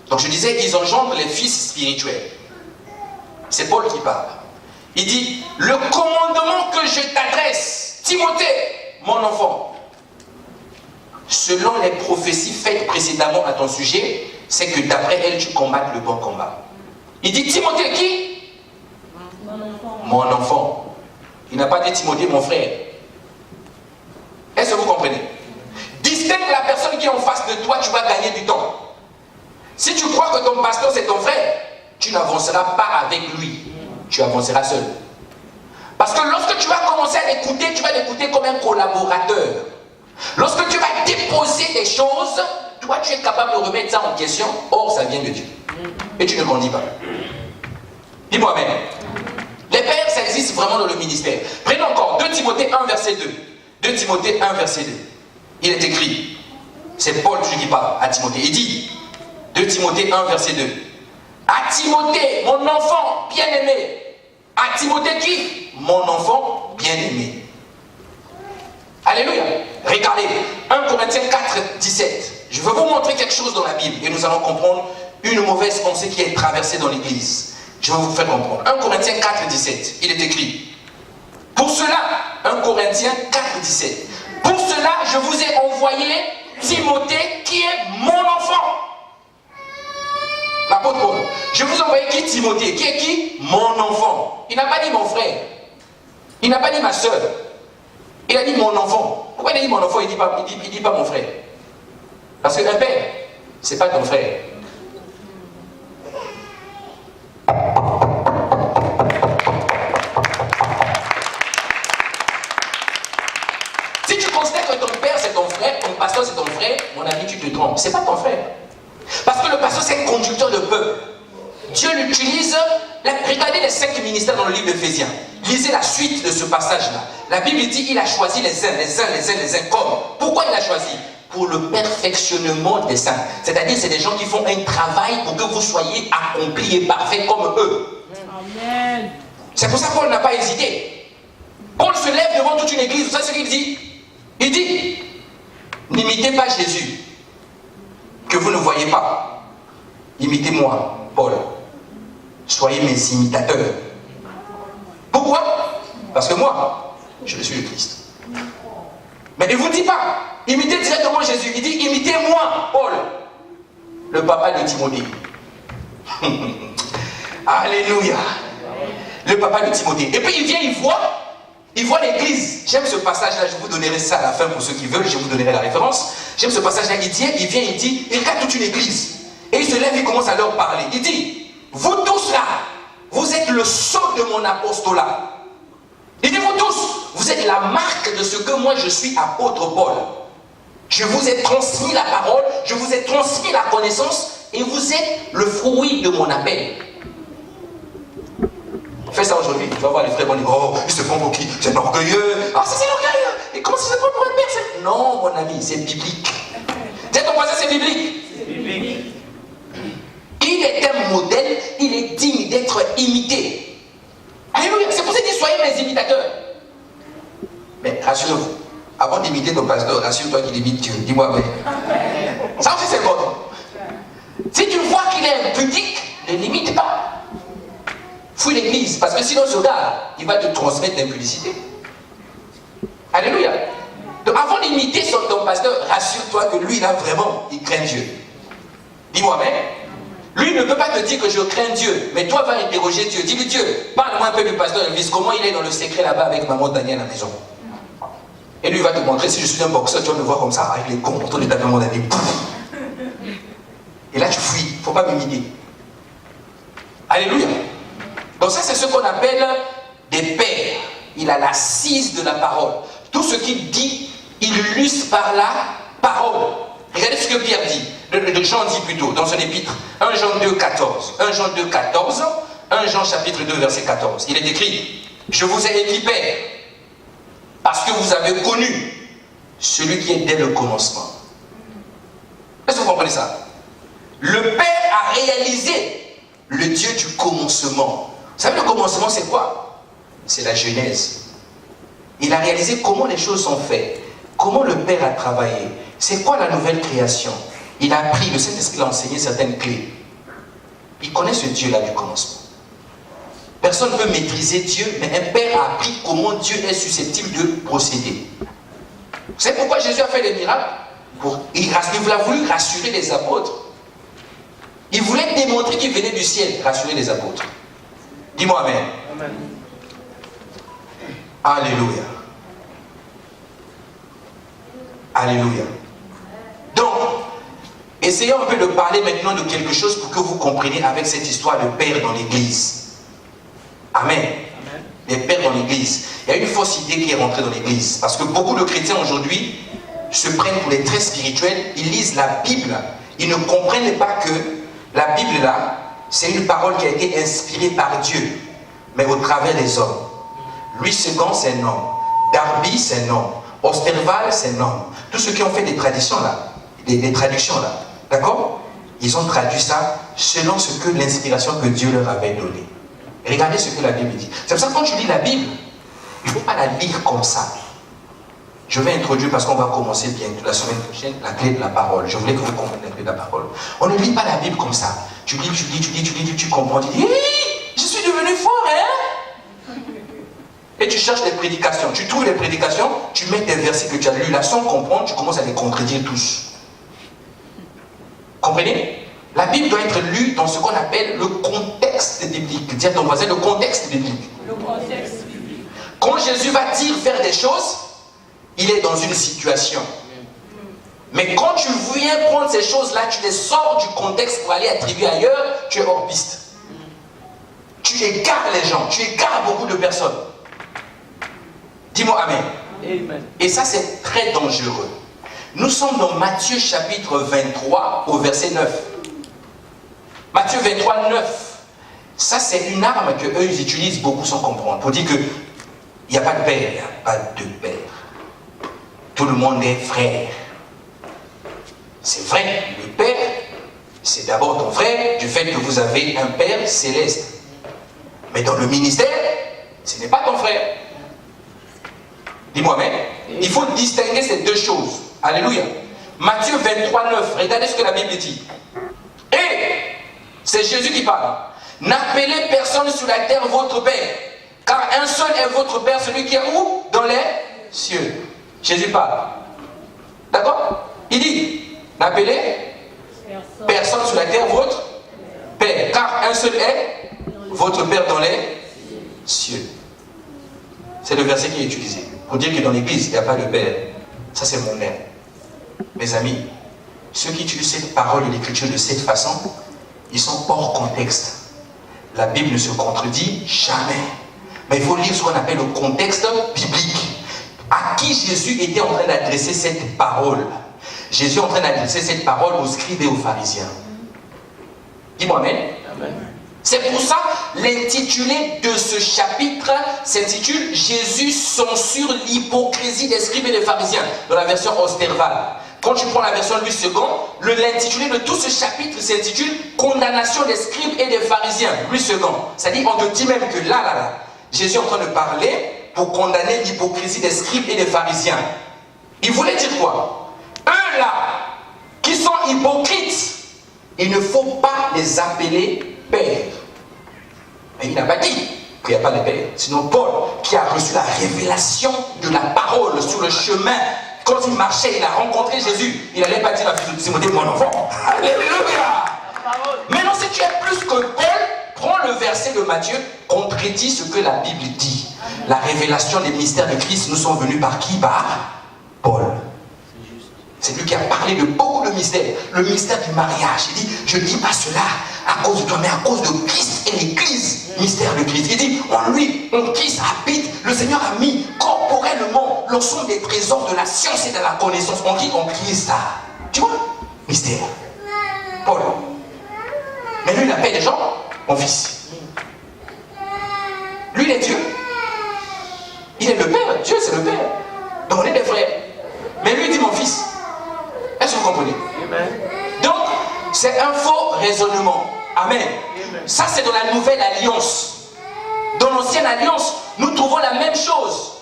donc je disais, ils engendrent les fils spirituels. C'est Paul qui parle. Il dit, le commandement que je t'adresse, Timothée, mon enfant, selon les prophéties faites précédemment à ton sujet, c'est que d'après elles, tu combattes le bon combat. Il dit, Timothée, qui? Mon enfant. Il n'a pas dit Timothée, mon frère. Est-ce que vous comprenez? Distingue la personne qui est en face de toi, tu vas gagner du temps. Si tu crois que ton pasteur c'est ton frère, tu n'avanceras pas avec lui. Tu avanceras seul. Parce que lorsque tu vas commencer à l'écouter, tu vas l'écouter comme un collaborateur. Lorsque tu vas déposer des choses, toi tu es capable de remettre ça en question. Or, ça vient de Dieu. Et tu ne grandis pas. Dis-moi amen. Les pères, ça existe vraiment dans le ministère. Prenons encore 2 Timothée 1, verset 2. 2 Timothée 1, verset 2. Il est écrit, c'est Paul qui parle à Timothée. Il dit, 2 Timothée 1, verset 2. À Timothée, mon enfant bien-aimé. À Timothée qui? Mon enfant bien-aimé. Alléluia. Regardez, 1 Corinthiens 4, 17. Je veux vous montrer quelque chose dans la Bible et nous allons comprendre une mauvaise pensée qui est traversée dans l'église. Je vais vous faire comprendre. 1 Corinthiens 4, 17. Il est écrit. Pour cela, 1 Corinthiens 4, 17. Pour cela, je vous ai envoyé Timothée qui est mon enfant. L'apôtre Paul. Je vous ai envoyé qui? Timothée. Qui est qui? Mon enfant. Il n'a pas dit mon frère. Il n'a pas dit ma soeur. Il a dit mon enfant. Pourquoi il a dit mon enfant? Il ne dit pas mon frère. Parce qu'un père, ce n'est pas ton frère. Si tu considères que ton père c'est ton frère, ton pasteur c'est ton frère, mon ami tu te trompes. C'est pas ton frère. Parce que le pasteur c'est un conducteur de peuple. Dieu l'utilise. Regardez les 5 ministères dans le livre d'Éphésiens. Lisez la suite de ce passage-là. La Bible dit qu'il a choisi les uns comme. Pourquoi il a choisi? Pour le perfectionnement des saints. C'est-à-dire c'est des gens qui font un travail pour que vous soyez accomplis et parfaits comme eux. Amen. C'est pour ça que Paul n'a pas hésité. Paul se lève devant toute une église. Vous savez ce qu'il dit? Il dit, n'imitez pas Jésus, que vous ne voyez pas. Imitez-moi, Paul. Soyez mes imitateurs. Pourquoi? Parce que moi, je suis le Christ. Mais il ne vous dit pas, imitez directement Jésus. Il dit, imitez-moi, Paul, le papa de Timothée. Alléluia. Le papa de Timothée. Et puis il vient, il voit Il voit l'église. J'aime ce passage-là, je vous donnerai ça à la fin pour ceux qui veulent, je vous donnerai la référence. J'aime ce passage-là, il vient, il regarde toute une église. Et il se lève, il commence à leur parler. Il dit, vous tous là, vous êtes le sceau de mon apostolat. Il dit, vous tous, vous êtes la marque de ce que moi je suis, apôtre Paul. Je vous ai transmis la parole, je vous ai transmis la connaissance, et vous êtes le fruit de mon appel. Fais ça aujourd'hui, tu vas voir les frères vont dire, oh, il se prend pour qui? C'est orgueilleux. Ah, ça c'est orgueilleux. Et comment ça se prend pour un père? Non, mon ami, c'est biblique. Dis à ton voisin, c'est biblique. C'est biblique. Il est un modèle, il est digne d'être imité. Alléluia. C'est pour ça qu'il dit, soyez mes imitateurs. Mais rassurez-vous, avant d'imiter ton pasteur, rassure-toi qu'il imite Dieu. Dis-moi, mais. Ça aussi c'est important. Si tu vois qu'il est impudique, ne l'imite pas. Fouille l'église, parce que sinon ce gars, il va te transmettre l'impudicité. Alléluia. Donc avant d'imiter ton pasteur, rassure-toi que lui, là vraiment, il craint Dieu. Dis-moi, mais lui ne peut pas te dire que je crains Dieu, mais toi va interroger Dieu. Dis-lui, Dieu, parle-moi un peu du pasteur Elvis, comment il est dans le secret là-bas avec maman Daniel à la maison. Et lui il va te montrer, si je suis un boxeur, tu vas me voir comme ça, avec les cons, autour de ta maman Daniel. Et là tu fuis, il ne faut pas m'imiter. Alléluia. Donc ça c'est ce qu'on appelle des pères. Il a l'assise de la parole. Tout ce qu'il dit, il illustre par la parole. Regardez ce que Pierre dit, Jean dit plutôt, dans son épître. 1 Jean 2, 14. 1 Jean 2, 14. 1 Jean chapitre 2, verset 14. Il est écrit, je vous ai écrit père, parce que vous avez connu celui qui est dès le commencement. Est-ce que vous comprenez ça? Le Père a réalisé le Dieu du commencement. Vous savez, le commencement, c'est quoi? C'est la Genèse. Il a réalisé comment les choses sont faites, comment le Père a travaillé. C'est quoi la nouvelle création? Il a appris, le Saint-Esprit a enseigné certaines clés. Il connaît ce Dieu-là du commencement. Personne ne peut maîtriser Dieu, mais un Père a appris comment Dieu est susceptible de procéder. Vous savez pourquoi Jésus a fait des miracles? Il a voulu rassurer les apôtres. Il voulait démontrer qu'il venait du ciel, rassurer les apôtres. Dis-moi amen. Amen. Alléluia. Alléluia. Donc, essayons un peu de parler maintenant de quelque chose pour que vous compreniez avec cette histoire de père dans l'église. Amen. Amen. Les pères dans l'église. Il y a une fausse idée qui est rentrée dans l'église. Parce que beaucoup de chrétiens aujourd'hui se prennent pour les très spirituels. Ils lisent la Bible. Ils ne comprennent pas que la Bible là, c'est une parole qui a été inspirée par Dieu, mais au travers des hommes. Louis II, c'est un homme. Darby, c'est un homme. Osterval, c'est un homme. Tous ceux qui ont fait des traditions là, des traductions là, d'accord? Ils ont traduit ça selon ce que l'inspiration que Dieu leur avait donnée. Regardez ce que la Bible dit. C'est pour ça que quand tu lis la Bible, il ne faut pas la lire comme ça. Je vais introduire, parce qu'on va commencer bientôt la semaine prochaine, la clé de la parole. Je voulais que vous compreniez la clé de la parole. On ne lit pas la Bible comme ça. Tu lis, tu comprends, tu dis, je suis devenu fort, hein? Et tu cherches les prédications. Tu trouves les prédications, tu mets des versets que tu as lus là sans comprendre, tu commences à les contredire tous. Comprenez? La Bible doit être lue dans ce qu'on appelle le contexte biblique. Dis à ton voisin, le contexte biblique. Le contexte biblique. Quand Jésus va dire faire des choses, il est dans une situation. Mais quand tu viens prendre ces choses-là, tu les sors du contexte pour aller attribuer ailleurs, tu es hors piste. Tu égares les gens, tu égares beaucoup de personnes. Dis-moi amen. Amen. Et ça, c'est très dangereux. Nous sommes dans Matthieu chapitre 23 au verset 9. Matthieu 23, 9. Ça, c'est une arme qu'eux, ils utilisent beaucoup sans comprendre. Pour dire qu'il n'y a pas de père, il n'y a pas de père. Tout le monde est frère. C'est vrai, le père, c'est d'abord ton frère, du fait que vous avez un père céleste. Mais dans le ministère, ce n'est pas ton frère. Dis-moi, mais il faut distinguer ces deux choses. Alléluia. Matthieu 23, 9. Regardez ce que la Bible dit. Et c'est Jésus qui parle. N'appelez personne sur la terre votre père, car un seul est votre père, celui qui est où? Dans les cieux. Jésus parle. D'accord? Il dit, n'appelez personne sur la terre votre père, car un seul est votre père dans les cieux. C'est le verset qui est utilisé. Pour dire que dans l'église, il n'y a pas de père. Ça, c'est mon père. Mes amis, ceux qui utilisent cette parole de l'écriture de cette façon, ils sont hors contexte. La Bible ne se contredit jamais. Mais il faut lire ce qu'on appelle le contexte biblique. À qui Jésus était en train d'adresser cette parole? Jésus est en train d'adresser cette parole aux scribes et aux pharisiens. Dis-moi amen. Amen. C'est pour ça l'intitulé de ce chapitre s'intitule Jésus censure l'hypocrisie des scribes et des pharisiens dans la version Osterval. Quand tu prends la version Louis II, l'intitulé de tout ce chapitre s'intitule Condamnation des scribes et des pharisiens. Louis II. C'est-à-dire, on te dit même que là, Jésus est en train de parler pour condamner l'hypocrisie des scribes et des pharisiens. Il voulait dire quoi? Eux là, qui sont hypocrites, il ne faut pas les appeler pères. Mais il n'a pas dit qu'il n'y a pas de père. Sinon Paul, qui a reçu la révélation de la parole sur le chemin, quand il marchait, il a rencontré Jésus. Il n'allait pas dire à fils de Timothée, mon enfant. Alléluia. Maintenant, si tu es plus que Paul, prends le verset de Matthieu, contredit ce que la Bible dit. La révélation des mystères de Christ nous sont venus par qui? Par Paul. C'est lui qui a parlé de beaucoup de mystères. Le mystère du mariage. Il dit, je ne dis pas cela à cause de toi, mais à cause de Christ et l'Église. Mystère de Christ. Il dit, en lui, en Christ habite. Le Seigneur a mis corporellement l'ensemble des trésors de la science et de la connaissance. On dit en Christ. Tu vois? Mystère. Paul. Mais lui, il appelle les gens mon fils. Lui, il est Dieu. Il est le Père. Dieu, c'est le Père. Donc, on est des frères. Mais lui, il dit mon fils. Est-ce que vous comprenez? Amen. Donc, c'est un faux raisonnement. Amen. Amen. Ça, c'est dans la nouvelle alliance. Dans l'ancienne alliance, nous trouvons la même chose.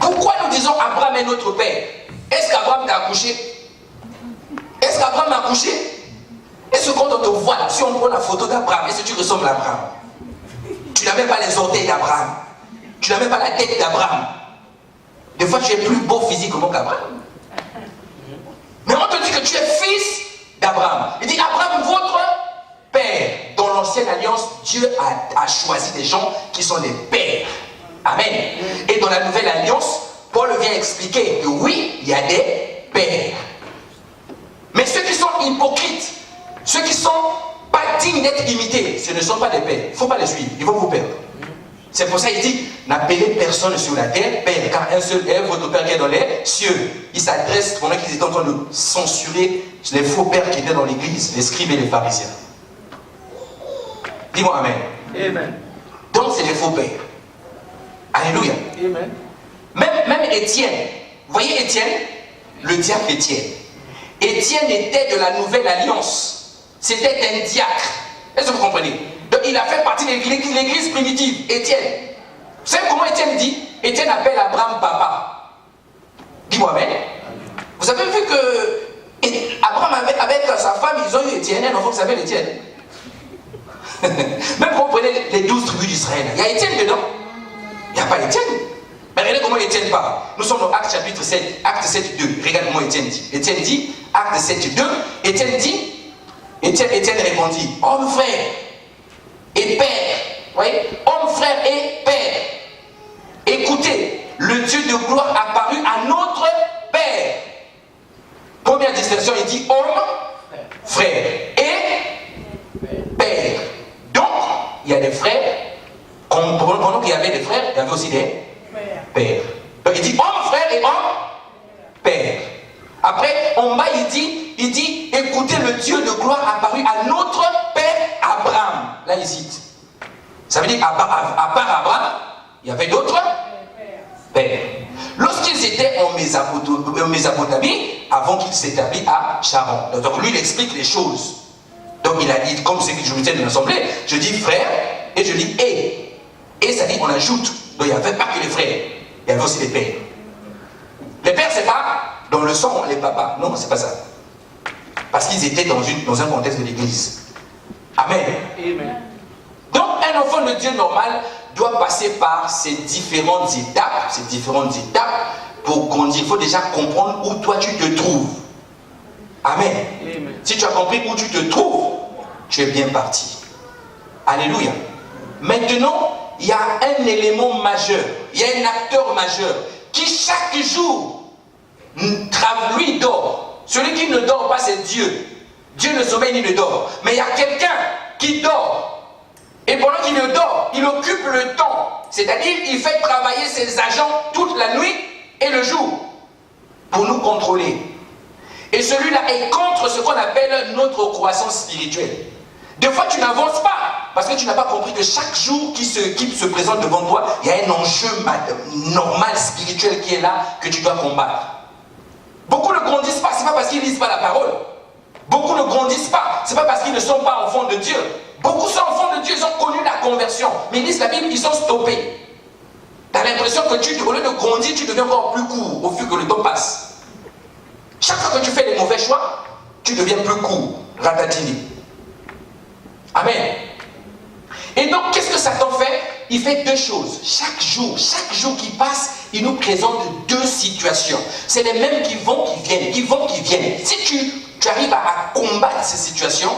Pourquoi nous disons Abraham est notre père? Est-ce qu'Abraham t'a accouché? Est-ce qu'Abraham m'a accouché? Est-ce que quand on te voit là, si on prend la photo d'Abraham, est-ce que tu ressembles à Abraham? Tu n'as même pas les orteils d'Abraham. Tu n'as même pas la tête d'Abraham. Des fois, tu es plus beau physiquement qu'Abraham. Mais on te dit que tu es fils d'Abraham. Il dit Abraham, votre père. Dans l'ancienne alliance, Dieu a choisi des gens qui sont des pères. Amen. Et dans la nouvelle alliance, Paul vient expliquer que oui, il y a des pères. Mais ceux qui sont hypocrites, ceux qui ne sont pas dignes d'être imités, ce ne sont pas des pères. Il ne faut pas les suivre, ils vont vous perdre. C'est pour ça qu'il dit, n'appelez personne sur la terre père, car un seul est votre père qui est dans les cieux. Il s'adresse, pendant qu'ils étaient en train de censurer les faux pères qui étaient dans l'église, les scribes et les pharisiens. Dis-moi amen. Amen. Donc c'est des faux pères. Alléluia. Amen. Même Étienne, vous voyez Étienne, le diacre Étienne. Étienne était de la nouvelle alliance. C'était un diacre. Est-ce que vous comprenez? Donc il a fait partie de l'église primitive, Étienne. Vous savez comment Étienne dit? Étienne appelle Abraham papa. Dis-moi amen. Vous avez vu que Abraham avec sa femme, ils ont eu Étienne, un enfant qui s'appelle Étienne. Même quand vous prenez les 12 tribus d'Israël, il y a Étienne dedans. Il n'y a pas Étienne. Mais regardez comment Étienne parle. Nous sommes dans Acte chapitre 7, Acte 7, 2. Regarde comment Étienne dit. Étienne dit, Acte 7, 2. Étienne dit, Étienne répondit, homme frère et père. Vous voyez, homme frère et père. Écoutez, le Dieu de gloire apparu à notre Père. Première distinction, il dit homme, frère et père. Donc, il y a des frères. Pendant qu'il y avait des frères, il y avait aussi des pères. Donc il dit homme, frère et homme, père. Après, en bas, il dit, écoutez le Dieu de gloire apparu à notre père Abraham. Là, il cite. Ça veut dire, à part Abraham, il y avait d'autres pères. Lorsqu'ils étaient en Mésopotamie, avant qu'ils s'établissent à Charan. Donc lui, il explique les choses. Donc il a dit, comme c'est que je vous disais de l'assemblée, je dis frère et je dis et. Et ça dit, on ajoute. Donc il n'y avait pas que les frères, il y avait aussi les pères. Les pères, c'est pas dans le sang, les papas. Non, c'est pas ça. Parce qu'ils étaient dans un contexte de l'église. Amen. Amen. Donc un enfant de Dieu normal doit passer par ces différentes étapes pour grandir. Il faut déjà comprendre où toi tu te trouves. Amen. Amen. Si tu as compris où tu te trouves, tu es bien parti. Alléluia. Maintenant, il y a un élément majeur, il y a un acteur majeur qui chaque jour, lui dort. Celui qui ne dort pas, c'est Dieu. Dieu ne sommeille ni ne dort. Mais il y a quelqu'un qui dort. Et pendant qu'il dort, il occupe le temps. C'est-à-dire, il fait travailler ses agents toute la nuit et le jour pour nous contrôler. Et celui-là est contre ce qu'on appelle notre croissance spirituelle. Des fois, tu n'avances pas parce que tu n'as pas compris que chaque jour qui se présente devant toi, il y a un enjeu normal, spirituel qui est là, que tu dois combattre. Beaucoup ne grandissent pas, ce n'est pas parce qu'ils ne lisent pas la parole. Beaucoup ne grandissent pas, ce n'est pas parce qu'ils ne sont pas enfants de Dieu. Beaucoup sont enfants de Dieu, ils ont connu la conversion. Mais ils lisent la Bible, ils sont stoppés. Tu as l'impression que au lieu de grandir, tu deviens encore plus court au fur que le temps passe. Chaque fois que tu fais les mauvais choix, tu deviens plus court, ratatini. Amen. Et donc, qu'est-ce que Satan fait? Il fait deux choses. Chaque jour qui passe, il nous présente deux situations. C'est les mêmes qui vont, qui viennent. Si tu arrives à combattre ces situations,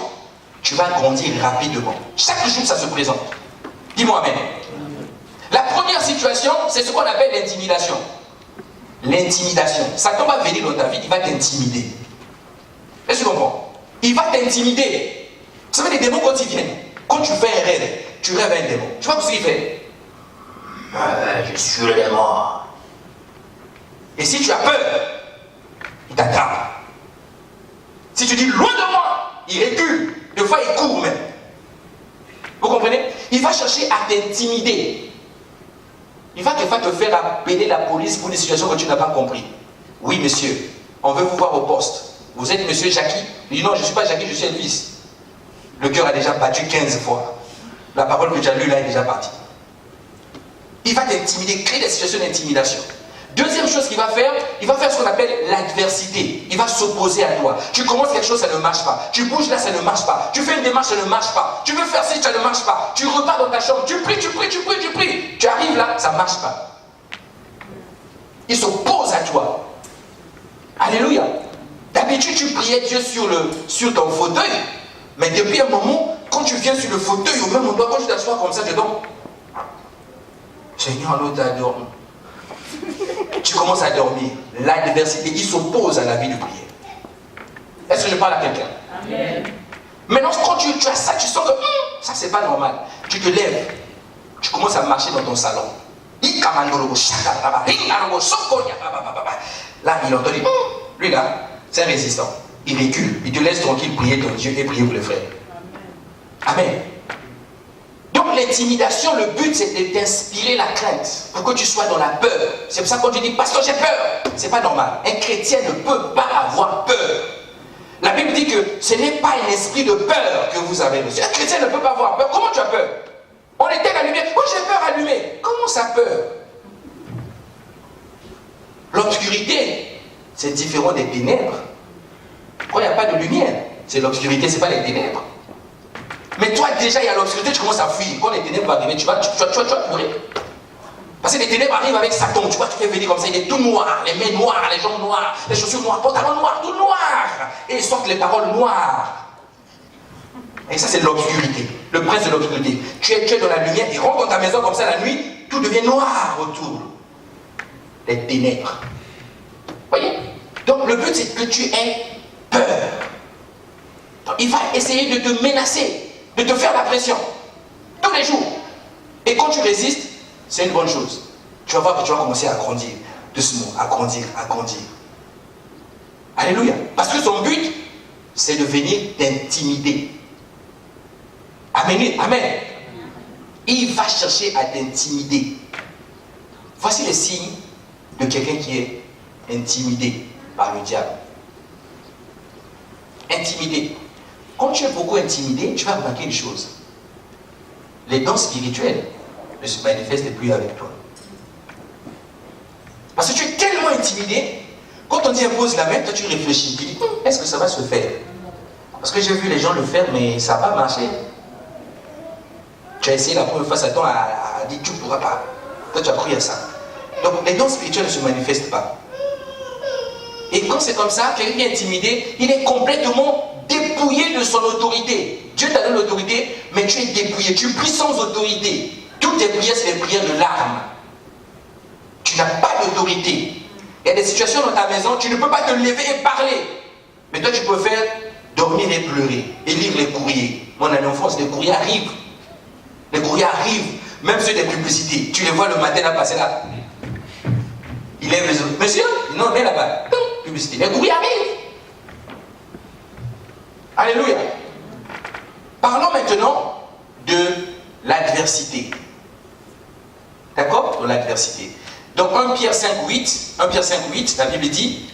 tu vas grandir rapidement. Chaque jour, ça se présente. Dis-moi Amen. La première situation, c'est ce qu'on appelle l'intimidation. L'intimidation. Satan va venir dans ta vie, il va t'intimider. Est-ce que tu comprends? Il va t'intimider. Vous savez, les démons, quand ils viennent, quand tu fais un rêve, tu rêves un démon. Tu vois ce qu'il fait? Je suis le démon. Et si tu as peur, il t'attrape. Si tu dis loin de moi, il recule. Des fois, il court même. Vous comprenez? Il va chercher à t'intimider. Il va te faire appeler la police pour des situations que tu n'as pas compris. Oui, monsieur, on veut vous voir au poste. Vous êtes monsieur Jackie? Il dit non, je ne suis pas Jackie, je suis Elvis. Le cœur a déjà battu 15 fois. La parole que tu as lue là est déjà partie. Il va t'intimider, créer des situations d'intimidation. Deuxième chose qu'il va faire, il va faire ce qu'on appelle l'adversité. Il va s'opposer à toi. Tu commences quelque chose, ça ne marche pas. Tu bouges là, ça ne marche pas. Tu fais une démarche, ça ne marche pas. Tu veux faire ci, ça ne marche pas. Tu repars dans ta chambre, tu pries. Tu arrives là, ça ne marche pas. Il s'oppose à toi. Alléluia. D'habitude, tu priais Dieu sur ton fauteuil. Mais depuis un moment, quand tu viens sur le fauteuil, au même endroit, quand tu t'assois comme ça, tu dors. Seigneur, l'autre a dormi. Tu commences à dormir. L'adversité, il s'oppose à la vie de prière. Est-ce que je parle à quelqu'un? Amen. Maintenant, quand tu as ça, tu sens que ça, c'est pas normal. Tu te lèves. Tu commences à marcher dans ton salon. Là, il entend dire, lui là, c'est un résistant. Il recule. Il te laisse tranquille prier ton Dieu et prier pour les frères. Amen. Donc l'intimidation, le but c'est de t'inspirer la crainte pour que tu sois dans la peur. C'est pour ça que quand tu dis pasteur j'ai peur, c'est pas normal. Un chrétien ne peut pas avoir peur. La Bible dit que ce n'est pas un esprit de peur que vous avez reçu. Un chrétien ne peut pas avoir peur. Comment tu as peur? On éteint la lumière. Oh j'ai peur allumée. Comment ça peur? L'obscurité, c'est différent des ténèbres. Quand il n'y a pas de lumière, c'est l'obscurité, c'est pas les ténèbres. Mais toi, déjà, il y a l'obscurité, tu commences à fuir. Quand les ténèbres vont arriver, tu vas courir. Parce que les ténèbres arrivent avec Satan. Tu vois, tu fais venir comme ça, il est tout noir, les mains noires, les jambes noires, les chaussures noires, pantalons noirs, tout noir. Et ils sortent les paroles noires. Et ça, c'est l'obscurité. Le prince de l'obscurité. Tu es dans la lumière, il rentre dans ta maison comme ça la nuit, tout devient noir autour. Les ténèbres. Voyez? Donc, le but, c'est que tu aies peur. Donc, il va essayer de te menacer, de te faire la pression, tous les jours. Et quand tu résistes, c'est une bonne chose. Tu vas voir que tu vas commencer à grandir, doucement, à grandir. Alléluia. Parce que son but, c'est de venir t'intimider. Amen. Amen. Il va chercher à t'intimider. Voici les signes de quelqu'un qui est intimidé par le diable. Intimidé. Quand tu es beaucoup intimidé, tu vas remarquer une chose. Les dons spirituels ne se manifestent plus avec toi. Parce que tu es tellement intimidé, quand on dit impose la main, toi tu réfléchis, tu dis, est-ce que ça va se faire? Parce que j'ai vu les gens le faire, mais ça n'a pas marché. Tu as essayé la première fois, Satan a dit, tu ne pourras pas. Toi tu as cru à ça. Donc les dons spirituels ne se manifestent pas. Et quand c'est comme ça, quelqu'un qui est intimidé, il est complètement dépouillé de son autorité. Dieu t'a donné l'autorité, mais tu es dépouillé. Tu pries sans autorité. Tout Toutes tes prières, c'est des prières de larmes. Tu n'as pas d'autorité. Il y a des situations dans ta maison, tu ne peux pas te lever et parler. Mais toi, tu peux faire dormir et pleurer et lire les courriers. Mon ami en France, les courriers arrivent. Les courriers arrivent, même ceux des publicités. Tu les vois le matin là passer là. Il lève les autres. Monsieur, non, mais là-bas. Publicité. Les courriers arrivent. Alléluia. Parlons maintenant de l'adversité. D'accord? De l'adversité. Donc 1 Pierre 5,8, la Bible dit,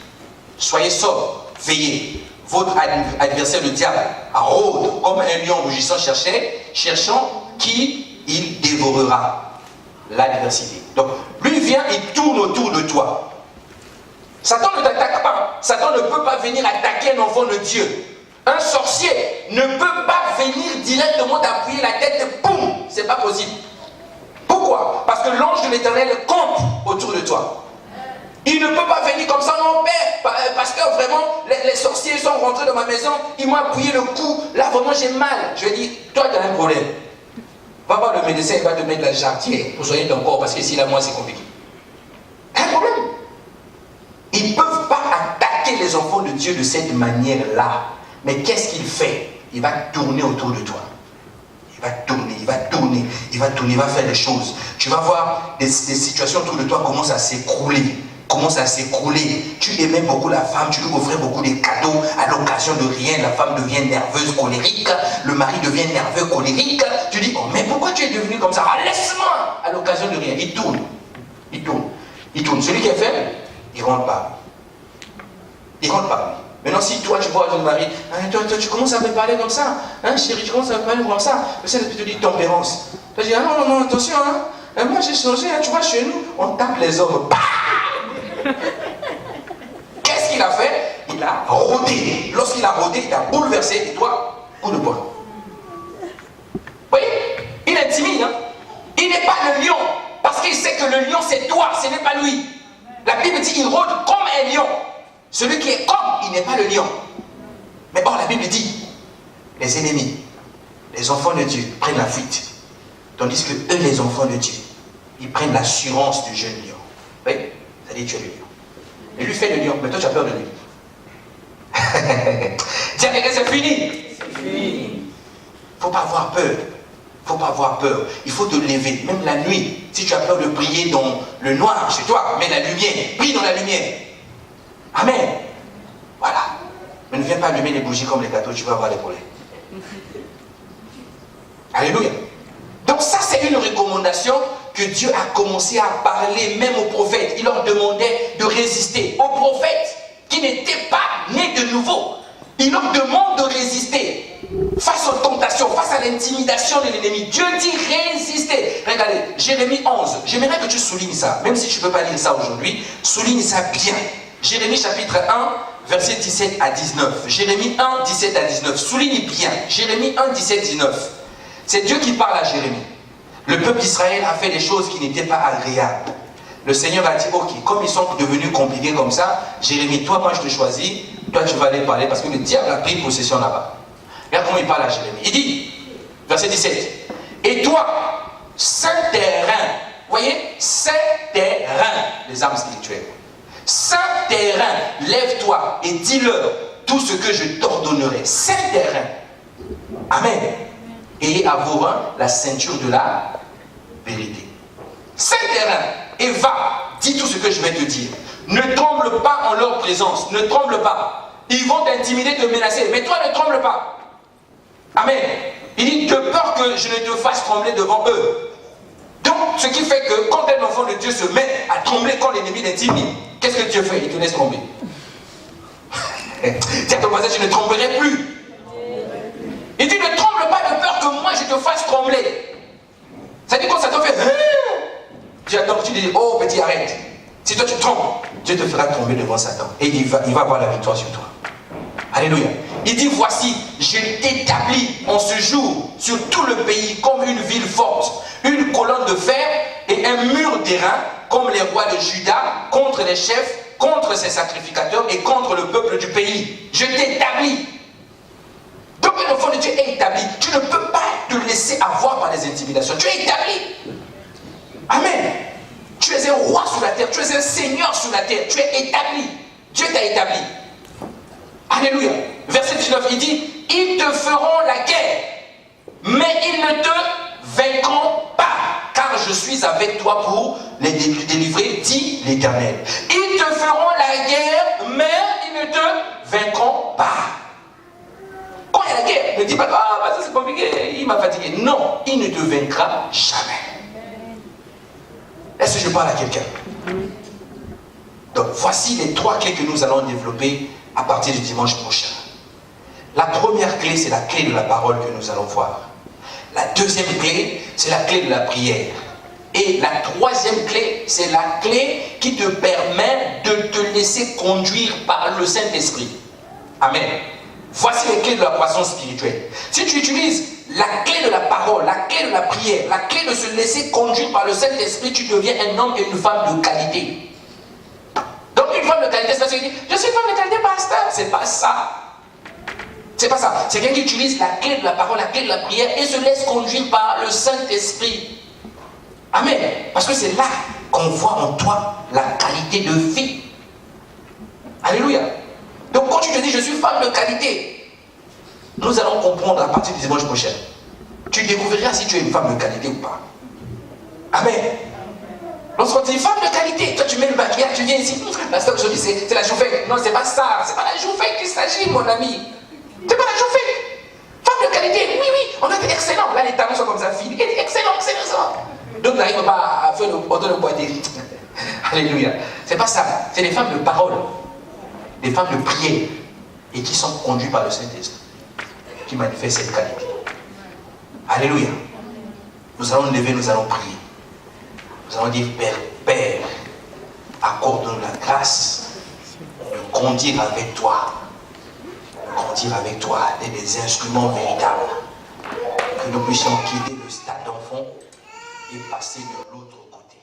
soyez sobres, veillez. Votre adversaire, le diable, rôde comme un lion rugissant, cherchant qui il dévorera. L'adversité. Donc lui vient, il tourne autour de toi. Satan ne t'attaque pas. Satan ne peut pas venir attaquer un enfant de Dieu. Un sorcier ne peut pas venir directement t'appuyer la tête et boum, c'est pas possible. Pourquoi? Parce que l'ange de l'Éternel campe autour de toi. Il ne peut pas venir comme ça, non père, parce que vraiment les sorciers sont rentrés dans ma maison, ils m'ont appuyé le cou, là vraiment j'ai mal. Je lui ai dit, toi tu as un problème. Va voir le médecin, il va te mettre la jarretière pour soigner ton corps, parce que ici là moi c'est compliqué. Un problème. Ils ne peuvent pas attaquer les enfants de Dieu de cette manière-là. Mais qu'est-ce qu'il fait? Il va tourner autour de toi. Il va tourner, il va tourner, il va tourner, il va faire des choses. Tu vas voir des situations autour de toi commencent à s'écrouler. Tu aimais beaucoup la femme, tu lui offrais beaucoup de cadeaux à l'occasion de rien. La femme devient nerveuse, colérique. Le mari devient nerveux, colérique. Tu dis, oh mais pourquoi tu es devenu comme ça? Ah, laisse-moi à l'occasion de rien. Il tourne. Celui qui est faible, il ne rentre pas. Maintenant, si toi, tu vois ton mari, hein, toi, tu commences à me parler comme ça, hein, chérie, tu commences à me parler comme ça, le Saint-Esprit te dit tempérance. Tu dis, ah non, attention, hein, moi j'ai changé, hein, tu vois, chez nous, on tape les hommes. Qu'est-ce qu'il a fait? Il a rôdé. Lorsqu'il a rôdé, il a bouleversé, et toi, coup de poing. Vous voyez? Il intimide, hein. Il n'est pas le lion, parce qu'il sait que le lion c'est toi, ce n'est pas lui. La Bible dit, il rôde comme un lion. Celui qui est comme, il n'est pas le lion. Mais or, la Bible dit, les ennemis, les enfants de Dieu prennent la fuite. Tandis que eux, les enfants de Dieu, ils prennent l'assurance du jeune lion. Oui, ça dit, tu es le lion. Et lui fait le lion, mais toi, tu as peur de lui. Dis à quelqu'un, c'est fini. C'est fini. Il ne faut pas avoir peur. Il ne faut pas avoir peur. Il faut te lever, même la nuit. Si tu as peur de prier dans le noir chez toi, mets la lumière. Prie dans la lumière. Amen. Voilà. Mais ne viens pas allumer les bougies comme les gâteaux, tu vas avoir des problèmes. Alléluia. Donc ça, c'est une recommandation que Dieu a commencé à parler même aux prophètes. Il leur demandait de résister. Aux prophètes qui n'étaient pas nés de nouveau. Il leur demande de résister face aux tentations, face à l'intimidation de l'ennemi. Dieu dit résister. Regardez, Jérémie 11. J'aimerais que tu soulignes ça. Même si tu ne peux pas lire ça aujourd'hui, souligne ça bien. Jérémie chapitre 1, verset 17 à 19. Jérémie 1, 17 à 19. Souligne bien. Jérémie 1, 17, 19. C'est Dieu qui parle à Jérémie. Le peuple d'Israël a fait des choses qui n'étaient pas agréables. Le Seigneur a dit, ok, comme ils sont devenus compliqués comme ça, Jérémie, toi, moi je te choisis, toi tu vas aller parler, parce que le diable a pris possession là-bas. Regarde comment il parle à Jérémie. Il dit, verset 17, et toi, saint terrain, vous voyez, saint terrain, les âmes spirituelles. Saint terrain, lève-toi et dis-leur tout ce que je t'ordonnerai. Saint terrain. Amen. Ayez à vos reins la ceinture de la vérité. Saint terrain, et va, dis tout ce que je vais te dire. Ne tremble pas en leur présence, ne tremble pas. Ils vont t'intimider, te menacer, mais toi ne tremble pas. Amen. Il dit, de peur que je ne te fasse trembler devant eux. Donc, ce qui fait que quand un enfant de Dieu se met à trembler quand l'ennemi l'intimide, qu'est-ce que Dieu fait? Il te laisse tomber. Dis à ton voisin, je ne tremblerai plus. Il dit, ne tremble pas de peur que moi je te fasse trembler. Ça dit quand ça te fait, tu attends, tu dis, oh petit, arrête. Si toi tu trembles, Dieu te fera tomber devant Satan. Et il va avoir la victoire sur toi. Alléluia. Il dit, voici, je t'établis en ce jour sur tout le pays comme une ville forte, une colonne de fer et un mur d'airain comme les rois de Juda contre les chefs, contre ses sacrificateurs et contre le peuple du pays. Je t'établis. Donc l'enfant de Dieu est établi. Tu ne peux pas te laisser avoir par des intimidations. Tu es établi. Amen. Tu es un roi sur la terre, tu es un seigneur sur la terre, tu es établi. Dieu t'a établi. Alléluia. Verset 19, il dit, ils te feront la guerre, mais ils ne te vaincront pas, car je suis avec toi pour les délivrer, dit l'Éternel. Ils te feront la guerre, mais ils ne te vaincront pas. Quand il y a la guerre, ne dis pas, ah, ça c'est compliqué, il m'a fatigué. Non, il ne te vaincra jamais. Est-ce que je parle à quelqu'un? Donc, voici les 3 clés que nous allons développer à partir du dimanche prochain. La première clé, c'est la clé de la parole que nous allons voir. La deuxième clé, c'est la clé de la prière. Et la troisième clé, c'est la clé qui te permet de te laisser conduire par le Saint-Esprit. Amen. Voici les clés de la croissance spirituelle. Si tu utilises la clé de la parole, la clé de la prière, la clé de se laisser conduire par le Saint-Esprit, tu deviens un homme et une femme de qualité. Donc une femme de qualité, c'est parce qu'il dit, je suis une femme de qualité, pasteur. C'est pas ça. C'est pas ça. C'est quelqu'un qui utilise la clé de la parole, la clé de la prière et se laisse conduire par le Saint-Esprit. Amen. Parce que c'est là qu'on voit en toi la qualité de vie. Alléluia. Donc quand tu te dis je suis femme de qualité, nous allons comprendre à partir du dimanche prochain. Tu découvriras si tu es une femme de qualité ou pas. Amen. Lorsqu'on te dit femme de qualité, toi tu mets le maquillage, tu viens ici, la seule chose c'est la joufette. Non, c'est pas ça, c'est pas la joufette qu'il s'agit, mon ami. C'est pas la joufette. Femme de qualité, oui, on a été excellent. Là, les talons sont comme ça, fille. Excellent. Donc, on n'arrive pas à faire le auto de boîtier. Alléluia. C'est pas ça. C'est des femmes de parole, des femmes de prière, et qui sont conduites par le Saint-Esprit, qui manifestent cette qualité. Alléluia. Nous allons nous lever, nous allons prier. Nous allons dire, Père, accorde-nous la grâce de conduire avec toi. Grandir avec toi, des instruments véritables, que nous puissions quitter le stade d'enfant et passer de l'autre côté.